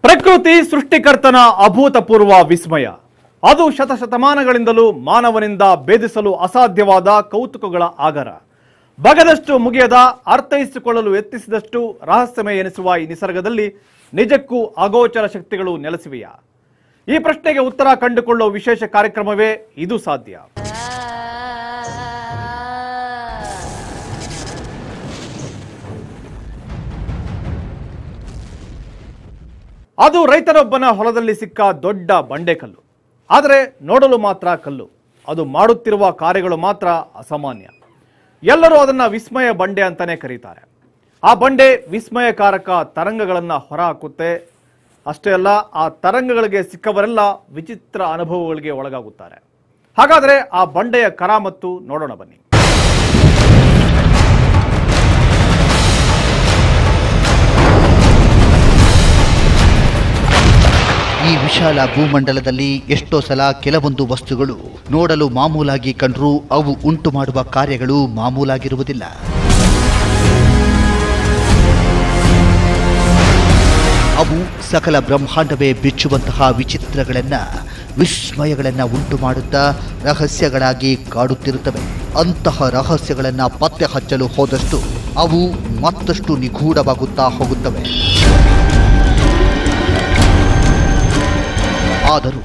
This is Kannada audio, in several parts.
ಪ್ರಕೃತಿ ಸೃಷ್ಟಿಕರ್ತನ ಅಭೂತಪೂರ್ವ ವಿಸ್ಮಯ. ಅದು ಶತಶತಮಾನಗಳಿಂದಲೂ ಮಾನವನಿಂದ ಭೇದಿಸಲು ಅಸಾಧ್ಯವಾದ ಕೌತುಕಗಳ ಆಗರ. ಬಗದಷ್ಟು ಮುಗಿಯದ, ಅರ್ಥೈಸಿಕೊಳ್ಳಲು ಯತ್ನಿಸಿದಷ್ಟು ರಹಸ್ಯಮಯ ಎನಿಸುವ ಈ ನಿಸರ್ಗದಲ್ಲಿ ನಿಜಕ್ಕೂ ಅಗೋಚರ ಶಕ್ತಿಗಳು ನೆಲೆಸಿವೆಯಾ? ಈ ಪ್ರಶ್ನೆಗೆ ಉತ್ತರ ಕಂಡುಕೊಳ್ಳುವ ವಿಶೇಷ ಕಾರ್ಯಕ್ರಮವೇ ಇದು ಸಾಧ್ಯ. ಅದು ರೈತನೊಬ್ಬನ ಹೊಲದಲ್ಲಿ ಸಿಕ್ಕ ದೊಡ್ಡ ಬಂಡೆಕಲ್ಲು. ಆದರೆ ನೋಡಲು ಮಾತ್ರ ಕಲ್ಲು, ಅದು ಮಾಡುತ್ತಿರುವ ಕಾರ್ಯಗಳು ಮಾತ್ರ ಅಸಾಮಾನ್ಯ. ಎಲ್ಲರೂ ಅದನ್ನು ವಿಸ್ಮಯ ಬಂಡೆ ಅಂತಾನೆ ಕರೀತಾರೆ. ಆ ಬಂಡೆ ವಿಸ್ಮಯಕಾರಕ ತರಂಗಗಳನ್ನು ಹೊರಹಾಕುತ್ತೆ. ಅಷ್ಟೇ ಅಲ್ಲ, ಆ ತರಂಗಗಳಿಗೆ ಸಿಕ್ಕವರೆಲ್ಲ ವಿಚಿತ್ರ ಅನುಭವಗಳಿಗೆ ಒಳಗಾಗುತ್ತಾರೆ. ಹಾಗಾದರೆ ಆ ಬಂಡೆಯ ಕರಾಮತ್ತು ನೋಡೋಣ ಬನ್ನಿ. ಈ ವಿಶಾಲ ಭೂಮಂಡಲದಲ್ಲಿ ಎಷ್ಟೋ ಸಲ ಕೆಲವೊಂದು ವಸ್ತುಗಳು ನೋಡಲು ಮಾಮೂಲಾಗಿ ಕಂಡರೂ ಅವು ಉಂಟು ಮಾಡುವ ಕಾರ್ಯಗಳು ಮಾಮೂಲಾಗಿರುವುದಿಲ್ಲ. ಅವು ಸಕಲ ಬ್ರಹ್ಮಾಂಡವೇ ಬಿಚ್ಚುವಂತಹ ವಿಚಿತ್ರಗಳನ್ನು, ವಿಸ್ಮಯಗಳನ್ನು ಉಂಟು ಮಾಡುತ್ತಾ ರಹಸ್ಯಗಳಾಗಿ ಕಾಡುತ್ತಿರುತ್ತವೆ. ಅಂತಹ ರಹಸ್ಯಗಳನ್ನು ಪತ್ತೆ ಹಚ್ಚಲು ಹೋದಷ್ಟು ಅವು ಮತ್ತಷ್ಟು ನಿಗೂಢವಾಗುತ್ತಾ ಹೋಗುತ್ತವೆ. ಆದರೂ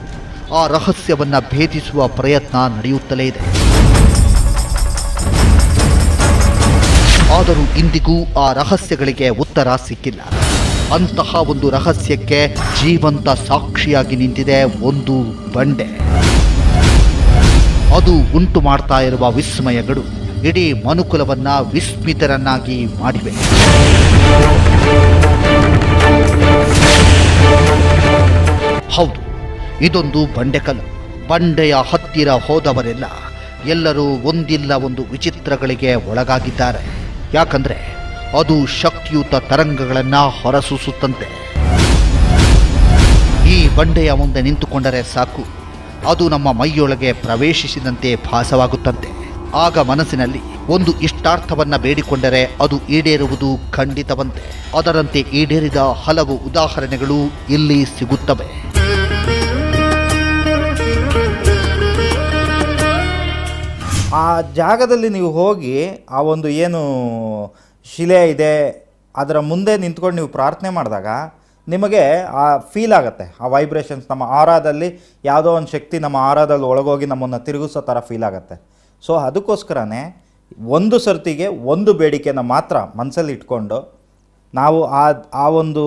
ಆ ರಹಸ್ಯವನ್ನು ಭೇದಿಸುವ ಪ್ರಯತ್ನ ನಡೆಯುತ್ತಲೇ ಇದೆ. ಆದರೂ ಇಂದಿಗೂ ಆ ರಹಸ್ಯಗಳಿಗೆ ಉತ್ತರ ಸಿಕ್ಕಿಲ್ಲ. ಅಂತಹ ಒಂದು ರಹಸ್ಯಕ್ಕೆ ಜೀವಂತ ಸಾಕ್ಷಿಯಾಗಿ ನಿಂತಿದೆ ಒಂದು ಬಂಡೆ. ಅದು ಉಂಟು ಮಾಡ್ತಾ ಇರುವ ವಿಸ್ಮಯಗಳು ಇಡೀ ಮನುಕುಲವನ್ನ ವಿಸ್ಮಿತರನ್ನಾಗಿ ಮಾಡಿವೆ. ಹೌದು, ಇದೊಂದು ಬಂಡೆಕಲ್ಲು. ಬಂಡೆಯ ಹತ್ತಿರ ಹೋದವರೆಲ್ಲ ಎಲ್ಲರೂ ಒಂದಿಲ್ಲ ಒಂದು ವಿಚಿತ್ರಗಳಿಗೆ ಒಳಗಾಗಿದ್ದಾರೆ. ಯಾಕಂದ್ರೆ ಅದು ಶಕ್ತಿಯುತ ತರಂಗಗಳನ್ನು ಹೊರಸೂಸುತ್ತಂತೆ. ಈ ಬಂಡೆಯ ಮುಂದೆ ನಿಂತುಕೊಂಡರೆ ಸಾಕು, ಅದು ನಮ್ಮ ಮೈಯೊಳಗೆ ಪ್ರವೇಶಿಸಿದಂತೆ ಭಾಸವಾಗುತ್ತಂತೆ. ಆಗ ಮನಸ್ಸಿನಲ್ಲಿ ಒಂದು ಇಷ್ಟಾರ್ಥವನ್ನ ಬೇಡಿಕೊಂಡರೆ ಅದು ಈಡೇರುವುದು ಖಂಡಿತವಂತೆ. ಅದರಂತೆ ಈಡೇರಿದ ಹಲವು ಉದಾಹರಣೆಗಳು ಇಲ್ಲಿ ಸಿಗುತ್ತವೆ. ಆ ಜಾಗದಲ್ಲಿ ನೀವು ಹೋಗಿ ಆ ಒಂದು ಏನು ಶಿಲೆ ಇದೆ ಅದರ ಮುಂದೆ ನಿಂತ್ಕೊಂಡು ನೀವು ಪ್ರಾರ್ಥನೆ ಮಾಡಿದಾಗ ನಿಮಗೆ ಆ ಫೀಲ್ ಆಗುತ್ತೆ. ಆ ವೈಬ್ರೇಷನ್ಸ್ ನಮ್ಮ ಆರಾದಲ್ಲಿ ಯಾವುದೋ ಒಂದು ಶಕ್ತಿ ನಮ್ಮ ಆರಾದಲ್ಲಿ ಒಳಗೋಗಿ ನಮ್ಮನ್ನು ತಿರುಗಿಸೋ ಥರ ಫೀಲ್ ಆಗುತ್ತೆ. ಸೊ ಅದಕ್ಕೋಸ್ಕರನೇ ಒಂದು ಸರ್ತಿಗೆ ಒಂದು ಬೇಡಿಕೆನ ಮಾತ್ರ ಮನಸ್ಸಲ್ಲಿ ಇಟ್ಕೊಂಡು ನಾವು ಆ ಒಂದು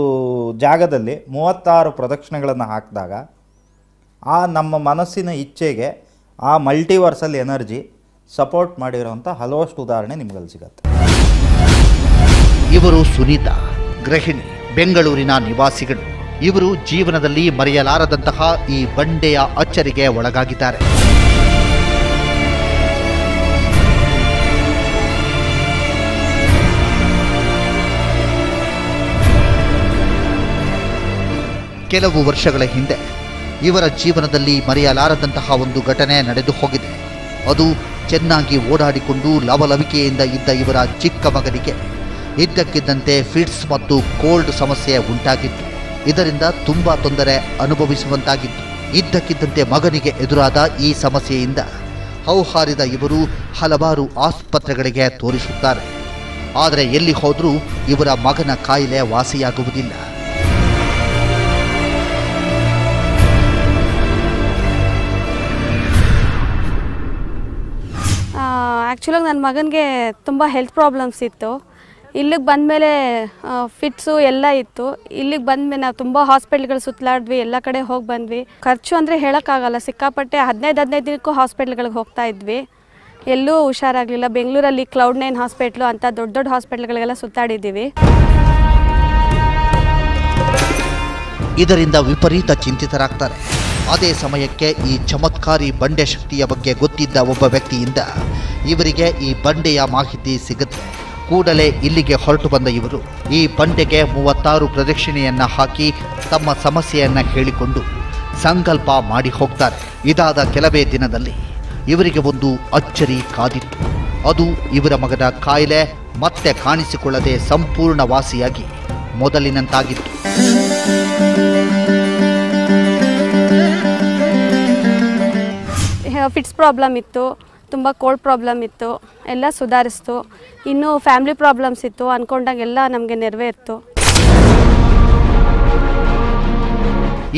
ಜಾಗದಲ್ಲಿ 36 ಪ್ರದಕ್ಷಿಣೆಗಳನ್ನು ಹಾಕಿದಾಗ ಆ ನಮ್ಮ ಮನಸ್ಸಿನ ಇಚ್ಛೆಗೆ ಆ ಮಲ್ಟಿವರ್ಸಲ್ ಎನರ್ಜಿ ಸಪೋರ್ಟ್ ಮಾಡಿರೋಂಥ ಹಲವಷ್ಟು ಉದಾಹರಣೆ ನಿಮಗಲ್ಲಿ ಸಿಗುತ್ತೆ. ಇವರು ಸುನೀತಾ, ಗೃಹಿಣಿ, ಬೆಂಗಳೂರಿನ ನಿವಾಸಿಗಳು. ಇವರು ಜೀವನದಲ್ಲಿ ಮರೆಯಲಾರದಂತಹ ಈ ಬಂಡೆಯ ಅಚ್ಚರಿಗೆ ಒಳಗಾಗಿದ್ದಾರೆ. ಕೆಲವು ವರ್ಷಗಳ ಹಿಂದೆ ಇವರ ಜೀವನದಲ್ಲಿ ಮರೆಯಲಾರದಂತಹ ಒಂದು ಘಟನೆ ನಡೆದು ಹೋಗಿದೆ. ಅದು ಚೆನ್ನಾಗಿ ಓಡಾಡಿಕೊಂಡು ಲವಲವಿಕೆಯಿಂದ ಇದ್ದ ಇವರ ಚಿಕ್ಕ ಮಗನಿಗೆ ಇದ್ದಕ್ಕಿದ್ದಂತೆ ಫಿಟ್ಸ್ ಮತ್ತು ಕೋಲ್ಡ್ ಸಮಸ್ಯೆ ಉಂಟಾಗಿತ್ತು. ಇದರಿಂದ ತುಂಬಾ ತೊಂದರೆ ಅನುಭವಿಸುವಂತಾಗಿತ್ತು. ಇದ್ದಕ್ಕಿದ್ದಂತೆ ಮಗನಿಗೆ ಎದುರಾದ ಈ ಸಮಸ್ಯೆಯಿಂದ ಹೌಹಾರಿದ ಇವರು ಹಲವಾರು ಆಸ್ಪತ್ರೆಗಳಿಗೆ ತೋರಿಸುತ್ತಾರೆ. ಆದರೆ ಎಲ್ಲಿ ಹೋದರೂ ಇವರ ಮಗನ ಕಾಯಿಲೆ ವಾಸಿಯಾಗುವುದಿಲ್ಲ. ಆ್ಯಕ್ಚುಲಾಗಿ ನನ್ನ ಮಗನಿಗೆ ತುಂಬ ಹೆಲ್ತ್ ಪ್ರಾಬ್ಲಮ್ಸ್ ಇತ್ತು. ಇಲ್ಲಿಗೆ ಬಂದಮೇಲೆ ಫಿಟ್ಸು ಎಲ್ಲ ಇತ್ತು. ಇಲ್ಲಿಗೆ ಬಂದಮೇಲೆ ನಾವು ತುಂಬ ಹಾಸ್ಪಿಟ್ಲ್ಗಳು ಸುತ್ತಲಾಡಿದ್ವಿ, ಎಲ್ಲ ಕಡೆ ಹೋಗಿ ಬಂದ್ವಿ. ಖರ್ಚು ಅಂದರೆ ಹೇಳೋಕ್ಕಾಗಲ್ಲ, ಸಿಕ್ಕಾಪಟ್ಟೆ 15 ದಿನಕ್ಕೂ ಹಾಸ್ಪಿಟ್ಲ್ಗಳಿಗೆ ಹೋಗ್ತಾ ಇದ್ವಿ. ಎಲ್ಲೂ ಹುಷಾರಾಗಲಿಲ್ಲ. ಬೆಂಗಳೂರಲ್ಲಿ Cloud9 ಹಾಸ್ಪಿಟ್ಲು ಅಂತ ದೊಡ್ಡ ದೊಡ್ಡ ಹಾಸ್ಪಿಟ್ಲ್ಗಳಿಗೆಲ್ಲ ಸುತ್ತಾಡಿದ್ದೀವಿ. ಇದರಿಂದ ವಿಪರೀತ ಚಿಂತಿತರಾಗ್ತಾರೆ. ಅದೇ ಸಮಯಕ್ಕೆ ಈ ಚಮತ್ಕಾರಿ ಬಂಡೆ ಶಕ್ತಿಯ ಬಗ್ಗೆ ಗೊತ್ತಿದ್ದ ಒಬ್ಬ ವ್ಯಕ್ತಿಯಿಂದ ಇವರಿಗೆ ಈ ಬಂಡೆಯ ಮಾಹಿತಿ ಸಿಗುತ್ತೆ. ಕೂಡಲೇ ಇಲ್ಲಿಗೆ ಹೊರಟು ಬಂದ ಇವರು ಈ ಬಂಡೆಗೆ 36 ಪ್ರದಕ್ಷಿಣೆಯನ್ನ ಹಾಕಿ ತಮ್ಮ ಸಮಸ್ಯೆಯನ್ನ ಹೇಳಿಕೊಂಡು ಸಂಕಲ್ಪ ಮಾಡಿ ಹೋಗ್ತಾರೆ. ಇದಾದ ಕೆಲವೇ ದಿನದಲ್ಲಿ ಇವರಿಗೆ ಒಂದು ಅಚ್ಚರಿ ಕಾದಿತ್ತು. ಅದು ಇವರ ಮಗನ ಕಾಯಿಲೆ ಮತ್ತೆ ಕಾಣಿಸಿಕೊಳ್ಳದೆ ಸಂಪೂರ್ಣ ವಾಸಿಯಾಗಿ ಮೊದಲಿನಂತಾಗಿತ್ತು. ಫಿಟ್ಸ್ ಪ್ರಾಬ್ಲಮ್ ಇತ್ತು, ತುಂಬ ಕೋಲ್ಡ್ ಪ್ರಾಬ್ಲಮ್ ಇತ್ತು, ಎಲ್ಲ ಸುಧಾರಿಸ್ತು. ಇನ್ನೂ ಫ್ಯಾಮಿಲಿ ಪ್ರಾಬ್ಲಮ್ಸ್ ಇತ್ತು, ಅಂದ್ಕೊಂಡಾಗೆಲ್ಲ ನಮಗೆ ನೆರವೇರಿತು.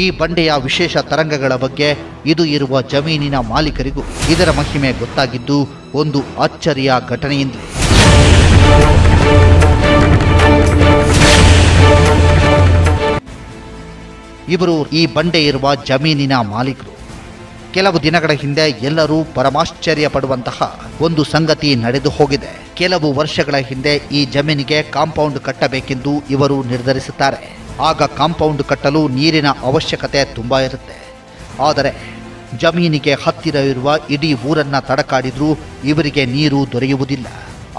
ಈ ಬಂಡೆಯ ವಿಶೇಷ ತರಂಗಗಳ ಬಗ್ಗೆ ಇದು ಇರುವ ಜಮೀನಿನ ಮಾಲೀಕರಿಗೂ ಇದರ ಮಹಿಮೆ ಗೊತ್ತಾಗಿದ್ದು ಒಂದು ಅಚ್ಚರಿಯ ಘಟನೆಯಿಂದಲೇ. ಇವರು ಈ ಬಂಡೆ ಇರುವ ಜಮೀನಿನ ಮಾಲೀಕರು. ಕೆಲವು ದಿನಗಳ ಹಿಂದೆ ಎಲ್ಲರೂ ಪರಮಾಶ್ಚರ್ಯ ಪಡುವಂತಹ ಒಂದು ಸಂಗತಿ ನಡೆದು ಹೋಗಿದೆ. ಕೆಲವು ವರ್ಷಗಳ ಹಿಂದೆ ಈ ಜಮೀನಿಗೆ ಕಾಂಪೌಂಡ್ ಕಟ್ಟಬೇಕೆಂದು ಇವರು ನಿರ್ಧರಿಸುತ್ತಾರೆ. ಆಗ ಕಾಂಪೌಂಡ್ ಕಟ್ಟಲು ನೀರಿನ ಅವಶ್ಯಕತೆ ತುಂಬ ಇರುತ್ತೆ. ಆದರೆ ಜಮೀನಿಗೆ ಹತ್ತಿರ ಇರುವ ಇಡೀ ಊರನ್ನ ತಡಕಾಡಿದ್ರೂ ಇವರಿಗೆ ನೀರು ದೊರೆಯುವುದಿಲ್ಲ.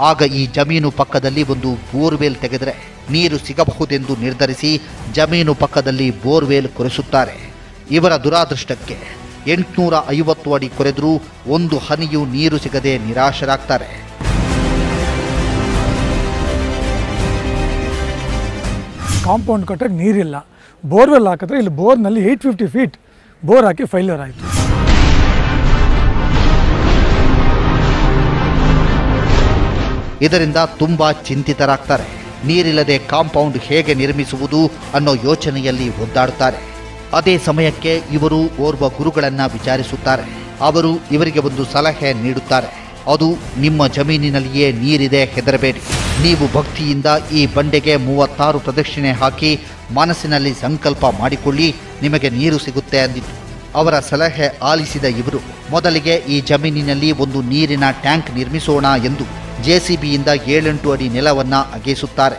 ಆಗ ಈ ಜಮೀನು ಪಕ್ಕದಲ್ಲಿ ಒಂದು ಬೋರ್ವೆಲ್ ತೆಗೆದರೆ ನೀರು ಸಿಗಬಹುದೆಂದು ನಿರ್ಧರಿಸಿ ಜಮೀನು ಪಕ್ಕದಲ್ಲಿ ಬೋರ್ವೆಲ್ ಕೊರೆಸುತ್ತಾರೆ. ಇವರ ದುರಾದೃಷ್ಟಕ್ಕೆ 850 ಅಡಿ ಕೊರೆದರೂ ಒಂದು ಹನಿಯೂ ನೀರು ಸಿಗದೆ ನಿರಾಶರಾಗ್ತಾರೆ. ಕಾಂಪೌಂಡ್ ಕಟ್ಟಕ್ಕೆ ನೀರಿಲ್ಲ, ಬೋರ್ವೆಲ್ ಹಾಕಿದ್ರೆ ಇಲ್ಲಿ ಬೋರ್ನಲ್ಲಿ 850 ಫೀಟ್ ಬೋರ್ ಹಾಕಿ ಫೈಲ್ಯೂರ್ ಆಯಿತು. ಇದರಿಂದ ತುಂಬ ಚಿಂತಿತರಾಗ್ತಾರೆ. ನೀರಿಲ್ಲದೆ ಕಾಂಪೌಂಡ್ ಹೇಗೆ ನಿರ್ಮಿಸುವುದು ಅನ್ನೋ ಯೋಚನೆಯಲ್ಲಿ ಒದ್ದಾಡುತ್ತಾರೆ. ಅದೇ ಸಮಯಕ್ಕೆ ಇವರು ಓರ್ವ ಗುರುಗಳನ್ನ ವಿಚಾರಿಸುತ್ತಾರೆ. ಅವರು ಇವರಿಗೆ ಒಂದು ಸಲಹೆ ನೀಡುತ್ತಾರೆ. ಅದು ನಿಮ್ಮ ಜಮೀನಿನಲ್ಲಿಯೇ ನೀರಿದೆ, ಹೆದರಬೇಡಿ. ನೀವು ಭಕ್ತಿಯಿಂದ ಈ ಬಂಡೆಗೆ 36 ಪ್ರದಕ್ಷಿಣೆ ಹಾಕಿ ಮನಸ್ಸಿನಲ್ಲಿ ಸಂಕಲ್ಪ ಮಾಡಿಕೊಳ್ಳಿ, ನಿಮಗೆ ನೀರು ಸಿಗುತ್ತೆ ಅಂದಿತ್ತು. ಅವರ ಸಲಹೆ ಆಲಿಸಿದ ಇವರು ಮೊದಲಿಗೆ ಈ ಜಮೀನಿನಲ್ಲಿ ಒಂದು ನೀರಿನ ಟ್ಯಾಂಕ್ ನಿರ್ಮಿಸೋಣ ಎಂದು JCBಯಿಂದ 7-8 ಅಡಿ ನೆಲವನ್ನ ಅಗೆಸುತ್ತಾರೆ.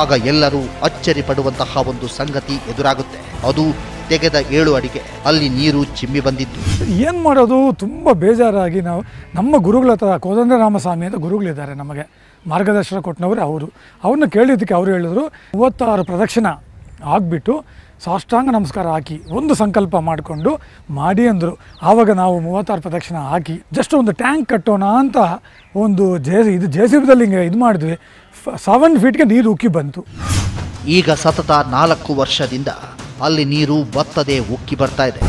ಆಗ ಎಲ್ಲರೂ ಅಚ್ಚರಿ ಪಡುವಂತಹ ಒಂದು ಸಂಗತಿ ಎದುರಾಗುತ್ತೆ. ಅದು ತೆಗೆದ 7 ಅಡಿಗೆ ಅಲ್ಲಿ ನೀರು ಚಿಮ್ಮಿ ಬಂದಿತ್ತು. ಏನು ಮಾಡೋದು, ತುಂಬ ಬೇಜಾರಾಗಿ ನಾವು ನಮ್ಮ ಗುರುಗಳ ಹತ್ರ ಕೋದಂಡರಾಮಸ್ವಾಮಿ ಅಂತ ಗುರುಗಳಿದ್ದಾರೆ, ನಮಗೆ ಮಾರ್ಗದರ್ಶನ ಕೊಟ್ಟನವರು ಅವರು. ಅವ್ರನ್ನ ಕೇಳಿದ್ದಕ್ಕೆ ಅವರು ಹೇಳಿದ್ರು 36 ಪ್ರದಕ್ಷಿಣ ಆಗಿಬಿಟ್ಟು ಸಾಷ್ಟಾಂಗ ನಮಸ್ಕಾರ ಹಾಕಿ ಒಂದು ಸಂಕಲ್ಪ ಮಾಡಿಕೊಂಡು ಮಾಡಿ ಅಂದರು. ಆವಾಗ ನಾವು 36 ಪ್ರದಕ್ಷಿಣ ಹಾಕಿ ಜಸ್ಟ್ ಒಂದು ಟ್ಯಾಂಕ್ ಕಟ್ಟೋಣ ಅಂತ ಒಂದು JCBದಲ್ಲಿ ಹಿಂಗೆ ಇದು ಮಾಡಿದ್ವಿ. 7 ಫೀಟ್ಗೆ ನೀರು ಉಕ್ಕಿ ಬಂತು. ಈಗ ಸತತ 4 ವರ್ಷದಿಂದ ಅಲ್ಲಿ ನೀರು ಬತ್ತದೆ ಉಕ್ಕಿ ಬರ್ತಾ ಇದೆ.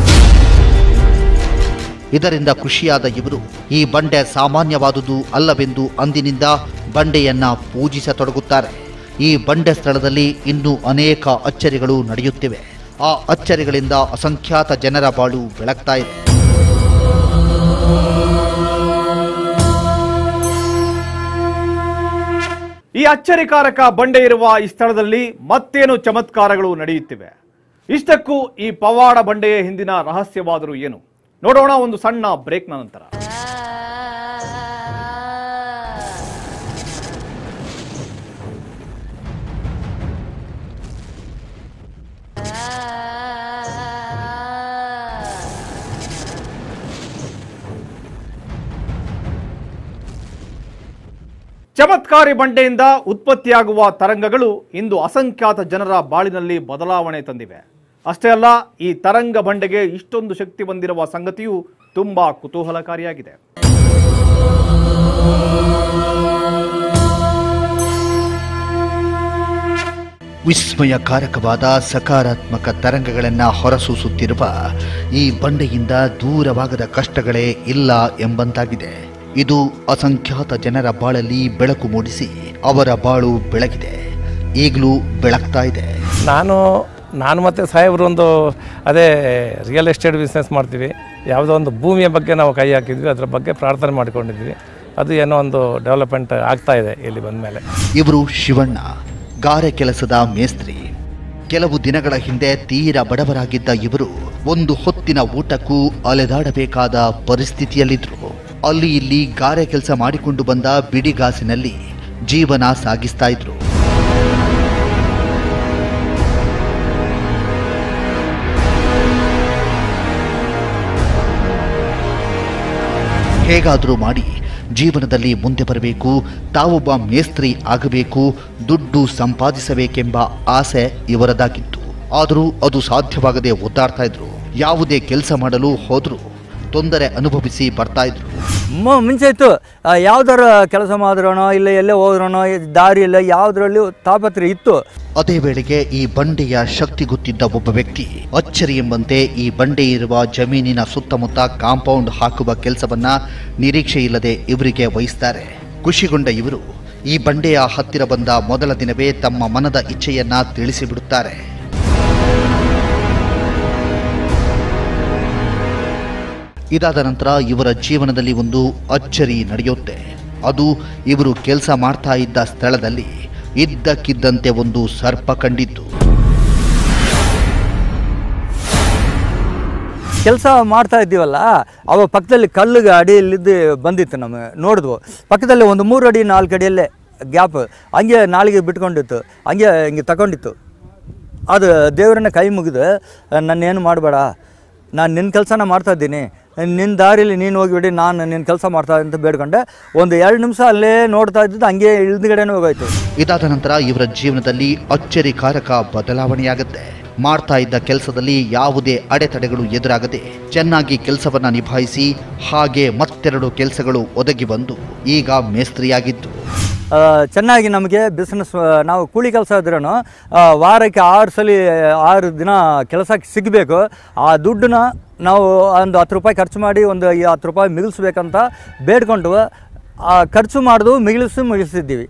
ಇದರಿಂದ ಖುಷಿಯಾದ ಇವರು ಈ ಬಂಡೆ ಸಾಮಾನ್ಯವಾದುದು ಅಲ್ಲವೆಂದು ಅಂದಿನಿಂದ ಬಂಡೆಯನ್ನ ಪೂಜಿಸತೊಡಗುತ್ತಾರೆ. ಈ ಬಂಡೆ ಸ್ಥಳದಲ್ಲಿ ಇನ್ನೂ ಅನೇಕ ಅಚ್ಚರಿಗಳು ನಡೆಯುತ್ತಿವೆ. ಆ ಅಚ್ಚರಿಗಳಿಂದ ಅಸಂಖ್ಯಾತ ಜನರ ಬಾಳು ಬೆಳಗ್ತಾ ಇದೆ. ಈ ಅಚ್ಚರಿಕಾರಕ ಬಂಡೆ ಇರುವ ಈ ಸ್ಥಳದಲ್ಲಿ ಮತ್ತೇನು ಚಮತ್ಕಾರಗಳು ನಡೆಯುತ್ತಿವೆ? ಇಷ್ಟಕ್ಕೂ ಈ ಪವಾಡ ಬಂಡೆಯ ಹಿಂದಿನ ರಹಸ್ಯವಾದರೂ ಏನು? ನೋಡೋಣ ಒಂದು ಸಣ್ಣ ಬ್ರೇಕ್ನ ನಂತರ. ಚಮತ್ಕಾರಿ ಬಂಡೆಯಿಂದ ಉತ್ಪತ್ತಿಯಾಗುವ ತರಂಗಗಳು ಇಂದು ಅಸಂಖ್ಯಾತ ಜನರ ಬಾಳಿನಲ್ಲಿ ಬದಲಾವಣೆ ತಂದಿವೆ. ಅಷ್ಟೇ ಅಲ್ಲ, ಈ ತರಂಗ ಬಂಡೆಗೆ ಇಷ್ಟೊಂದು ಶಕ್ತಿ ಬಂದಿರುವ ಸಂಗತಿಯು ತುಂಬಾ ಕುತೂಹಲಕಾರಿಯಾಗಿದೆ. ವಿಸ್ಮಯಕಾರಕವಾದ ಸಕಾರಾತ್ಮಕ ತರಂಗಗಳನ್ನು ಹೊರಸೂಸುತ್ತಿರುವ ಈ ಬಂಡೆಯಿಂದ ದೂರವಾಗದ ಕಷ್ಟಗಳೇ ಇಲ್ಲ ಎಂಬಂತಾಗಿದೆ. ಇದು ಅಸಂಖ್ಯಾತ ಜನರ ಬಾಳಲ್ಲಿ ಬೆಳಕು ಮೂಡಿಸಿ ಅವರ ಬಾಳು ಬೆಳಗಿದೆ, ಈಗಲೂ ಬೆಳಗ್ತಾ ಇದೆ. ನಾನು ಮತ್ತು ಸಾಹೇಬರು ಒಂದು ಅದೇ ರಿಯಲ್ ಎಸ್ಟೇಟ್ ಬಿಸ್ನೆಸ್ ಮಾಡ್ತೀವಿ. ಯಾವುದೋ ಒಂದು ಭೂಮಿಯ ಬಗ್ಗೆ ನಾವು ಕೈ ಹಾಕಿದ್ವಿ, ಅದರ ಬಗ್ಗೆ ಪ್ರಾರ್ಥನೆ ಮಾಡಿಕೊಂಡಿದ್ವಿ. ಅದು ಏನೋ ಒಂದು ಡೆವಲಪ್ಮೆಂಟ್ ಆಗ್ತಾ ಇದೆ ಇಲ್ಲಿ ಬಂದ ಮೇಲೆ. ಇವರು ಶಿವಣ್ಣ, ಗಾರೆ ಕೆಲಸದ ಮೇಸ್ತ್ರಿ. ಕೆಲವು ದಿನಗಳ ಹಿಂದೆ ತೀರಾ ಬಡವರಾಗಿದ್ದ ಇವರು ಒಂದು ಹೊತ್ತಿನ ಊಟಕ್ಕೂ ಅಲೆದಾಡಬೇಕಾದ ಪರಿಸ್ಥಿತಿಯಲ್ಲಿದ್ದರು. ಅಲ್ಲಿ ಇಲ್ಲಿ ಗಾರೆ ಕೆಲಸ ಮಾಡಿಕೊಂಡು ಬಂದ ಬಿಡಿಗಾಸಿನಲ್ಲಿ ಜೀವನ ಸಾಗಿಸ್ತಾ ಇದ್ರು. ಹೇಗಾದರೂ ಮಾಡಿ ಜೀವನದಲ್ಲಿ ಮುಂದೆ ಬರಬೇಕು, ತಾವೊಬ್ಬ ಮೇಸ್ತ್ರಿ ಆಗಬೇಕು, ದುಡ್ಡು ಸಂಪಾದಿಸಬೇಕೆಂಬ ಆಸೆ ಇವರದಾಗಿತ್ತು. ಆದರೂ ಅದು ಸಾಧ್ಯವಾಗದೆ ಒದ್ದಾಡ್ತಾ ಇದ್ರು. ಯಾವುದೇ ಕೆಲಸ ಮಾಡಲು ಹೋದರೂ ತೊಂದರೆ ಅನುಭವಿಸಿ ಬರ್ತಾ ಇದ್ರು. ಮುಂಚೆ ಇತ್ತು ಯಾವ್ದಾರ ಕೆಲಸ ಮಾಡಿದ್ರೋನೋ ಇಲ್ಲ ಎಲ್ಲೇ ಹೋದ್ರೋನೋ ದಾರಿಯಲ್ಲ ಯಾವುದರಲ್ಲೂ ತಾಪತ್ರೆ ಇತ್ತು. ಅದೇ ವೇಳೆಗೆ ಈ ಬಂಡೆಯ ಶಕ್ತಿ ಗೊತ್ತಿದ್ದ ಒಬ್ಬ ವ್ಯಕ್ತಿ ಅಚ್ಚರಿ ಎಂಬಂತೆ ಈ ಬಂಡೆ ಇರುವ ಜಮೀನಿನ ಸುತ್ತಮುತ್ತ ಕಾಂಪೌಂಡ್ ಹಾಕುವ ಕೆಲಸವನ್ನ ನಿರೀಕ್ಷೆ ಇಲ್ಲದೆ ಇವರಿಗೆ ವಹಿಸ್ತಾರೆ. ಖುಷಿಗೊಂಡ ಇವರು ಈ ಬಂಡೆಯ ಹತ್ತಿರ ಬಂದ ಮೊದಲ ದಿನವೇ ತಮ್ಮ ಮನದ ಇಚ್ಛೆಯನ್ನ ತಿಳಿಸಿಬಿಡುತ್ತಾರೆ. ಇದಾದ ನಂತರ ಇವರ ಜೀವನದಲ್ಲಿ ಒಂದು ಅಚ್ಚರಿ ನಡೆಯುತ್ತೆ. ಅದು ಇವರು ಕೆಲಸ ಮಾಡ್ತಾ ಇದ್ದ ಸ್ಥಳದಲ್ಲಿ ಇದ್ದಕ್ಕಿದ್ದಂತೆ ಒಂದು ಸರ್ಪ ಕಂಡಿತ್ತು. ಕೆಲಸ ಮಾಡ್ತಾ ಇದ್ದೀವಲ್ಲ, ಅವ ಪಕ್ಕದಲ್ಲಿ ಕಲ್ಲಿಗೆ ಅಡಿಯಲ್ಲಿದ್ದು ಬಂದಿತ್ತು. ನಮಗೆ ನೋಡಿದ್ವು ಪಕ್ಕದಲ್ಲಿ ಒಂದು 3 ಅಡಿ 4 ಅಡಿಯಲ್ಲೇ ಗ್ಯಾಪ್, ಹಂಗೆ ನಾಲಿಗೆ ಬಿಟ್ಕೊಂಡಿತ್ತು, ಹಿಂಗೆ ತಗೊಂಡಿತ್ತು. ಅದು ದೇವರನ್ನ ಕೈ ಮುಗಿದು ನನ್ನೇನು ಮಾಡಬೇಡ, ನಾನು ನಿನ್ನ ಕೆಲಸನ ಮಾಡ್ತಾಯಿದ್ದೀನಿ, ನಿನ್ನ ದಾರಿಯಲ್ಲಿ ನೀನು ಹೋಗಿಬಿಡಿ, ನಾನು ನಿನ್ನ ಕೆಲಸ ಮಾಡ್ತಾ ಅಂತ ಬೇಡ್ಕೊಂಡೆ. ಒಂದು 2 ನಿಮಿಷ ಅಲ್ಲೇ ನೋಡ್ತಾ ಇದ್ದಿದ್ದು ಹಂಗೆ ಇಳಿದುಗಡೆನೇ ಹೋಗಾಯ್ತು. ಇದಾದ ನಂತರ ಇವರ ಜೀವನದಲ್ಲಿ ಅಚ್ಚರಿಕಾರಕ ಬದಲಾವಣೆಯಾಗುತ್ತೆ. ಮಾಡ್ತಾ ಇದ್ದ ಕೆಲಸದಲ್ಲಿ ಯಾವುದೇ ಅಡೆತಡೆಗಳು ಎದುರಾಗದೆ ಚೆನ್ನಾಗಿ ಕೆಲಸವನ್ನ ನಿಭಾಯಿಸಿ ಹಾಗೆ ಮತ್ತೆರಡು ಕೆಲಸಗಳು ಒದಗಿ ಬಂದು ಈಗ ಮೇಸ್ತ್ರಿಯಾಗಿದ್ದು. ಚೆನ್ನಾಗಿ ನಮಗೆ ಬಿಸ್ನೆಸ್, ನಾವು ಕೂಲಿ ಕೆಲಸ ಇದ್ರೂ ವಾರಕ್ಕೆ 6 ದಿನ ಕೆಲಸಕ್ಕೆ ಸಿಗಬೇಕು. ಆ ದುಡ್ಡನ್ನ ನಾವು ಒಂದು 10 ರೂಪಾಯಿ ಖರ್ಚು ಮಾಡಿ ಒಂದು 10 ರೂಪಾಯಿ ಮಿಗಿಲಿಸ್ಬೇಕಂತ ಬೇಡ್ಕೊಂಡು ಖರ್ಚು ಮಾಡೋದು ಮುಗಿಸಿದ್ದೀವಿ.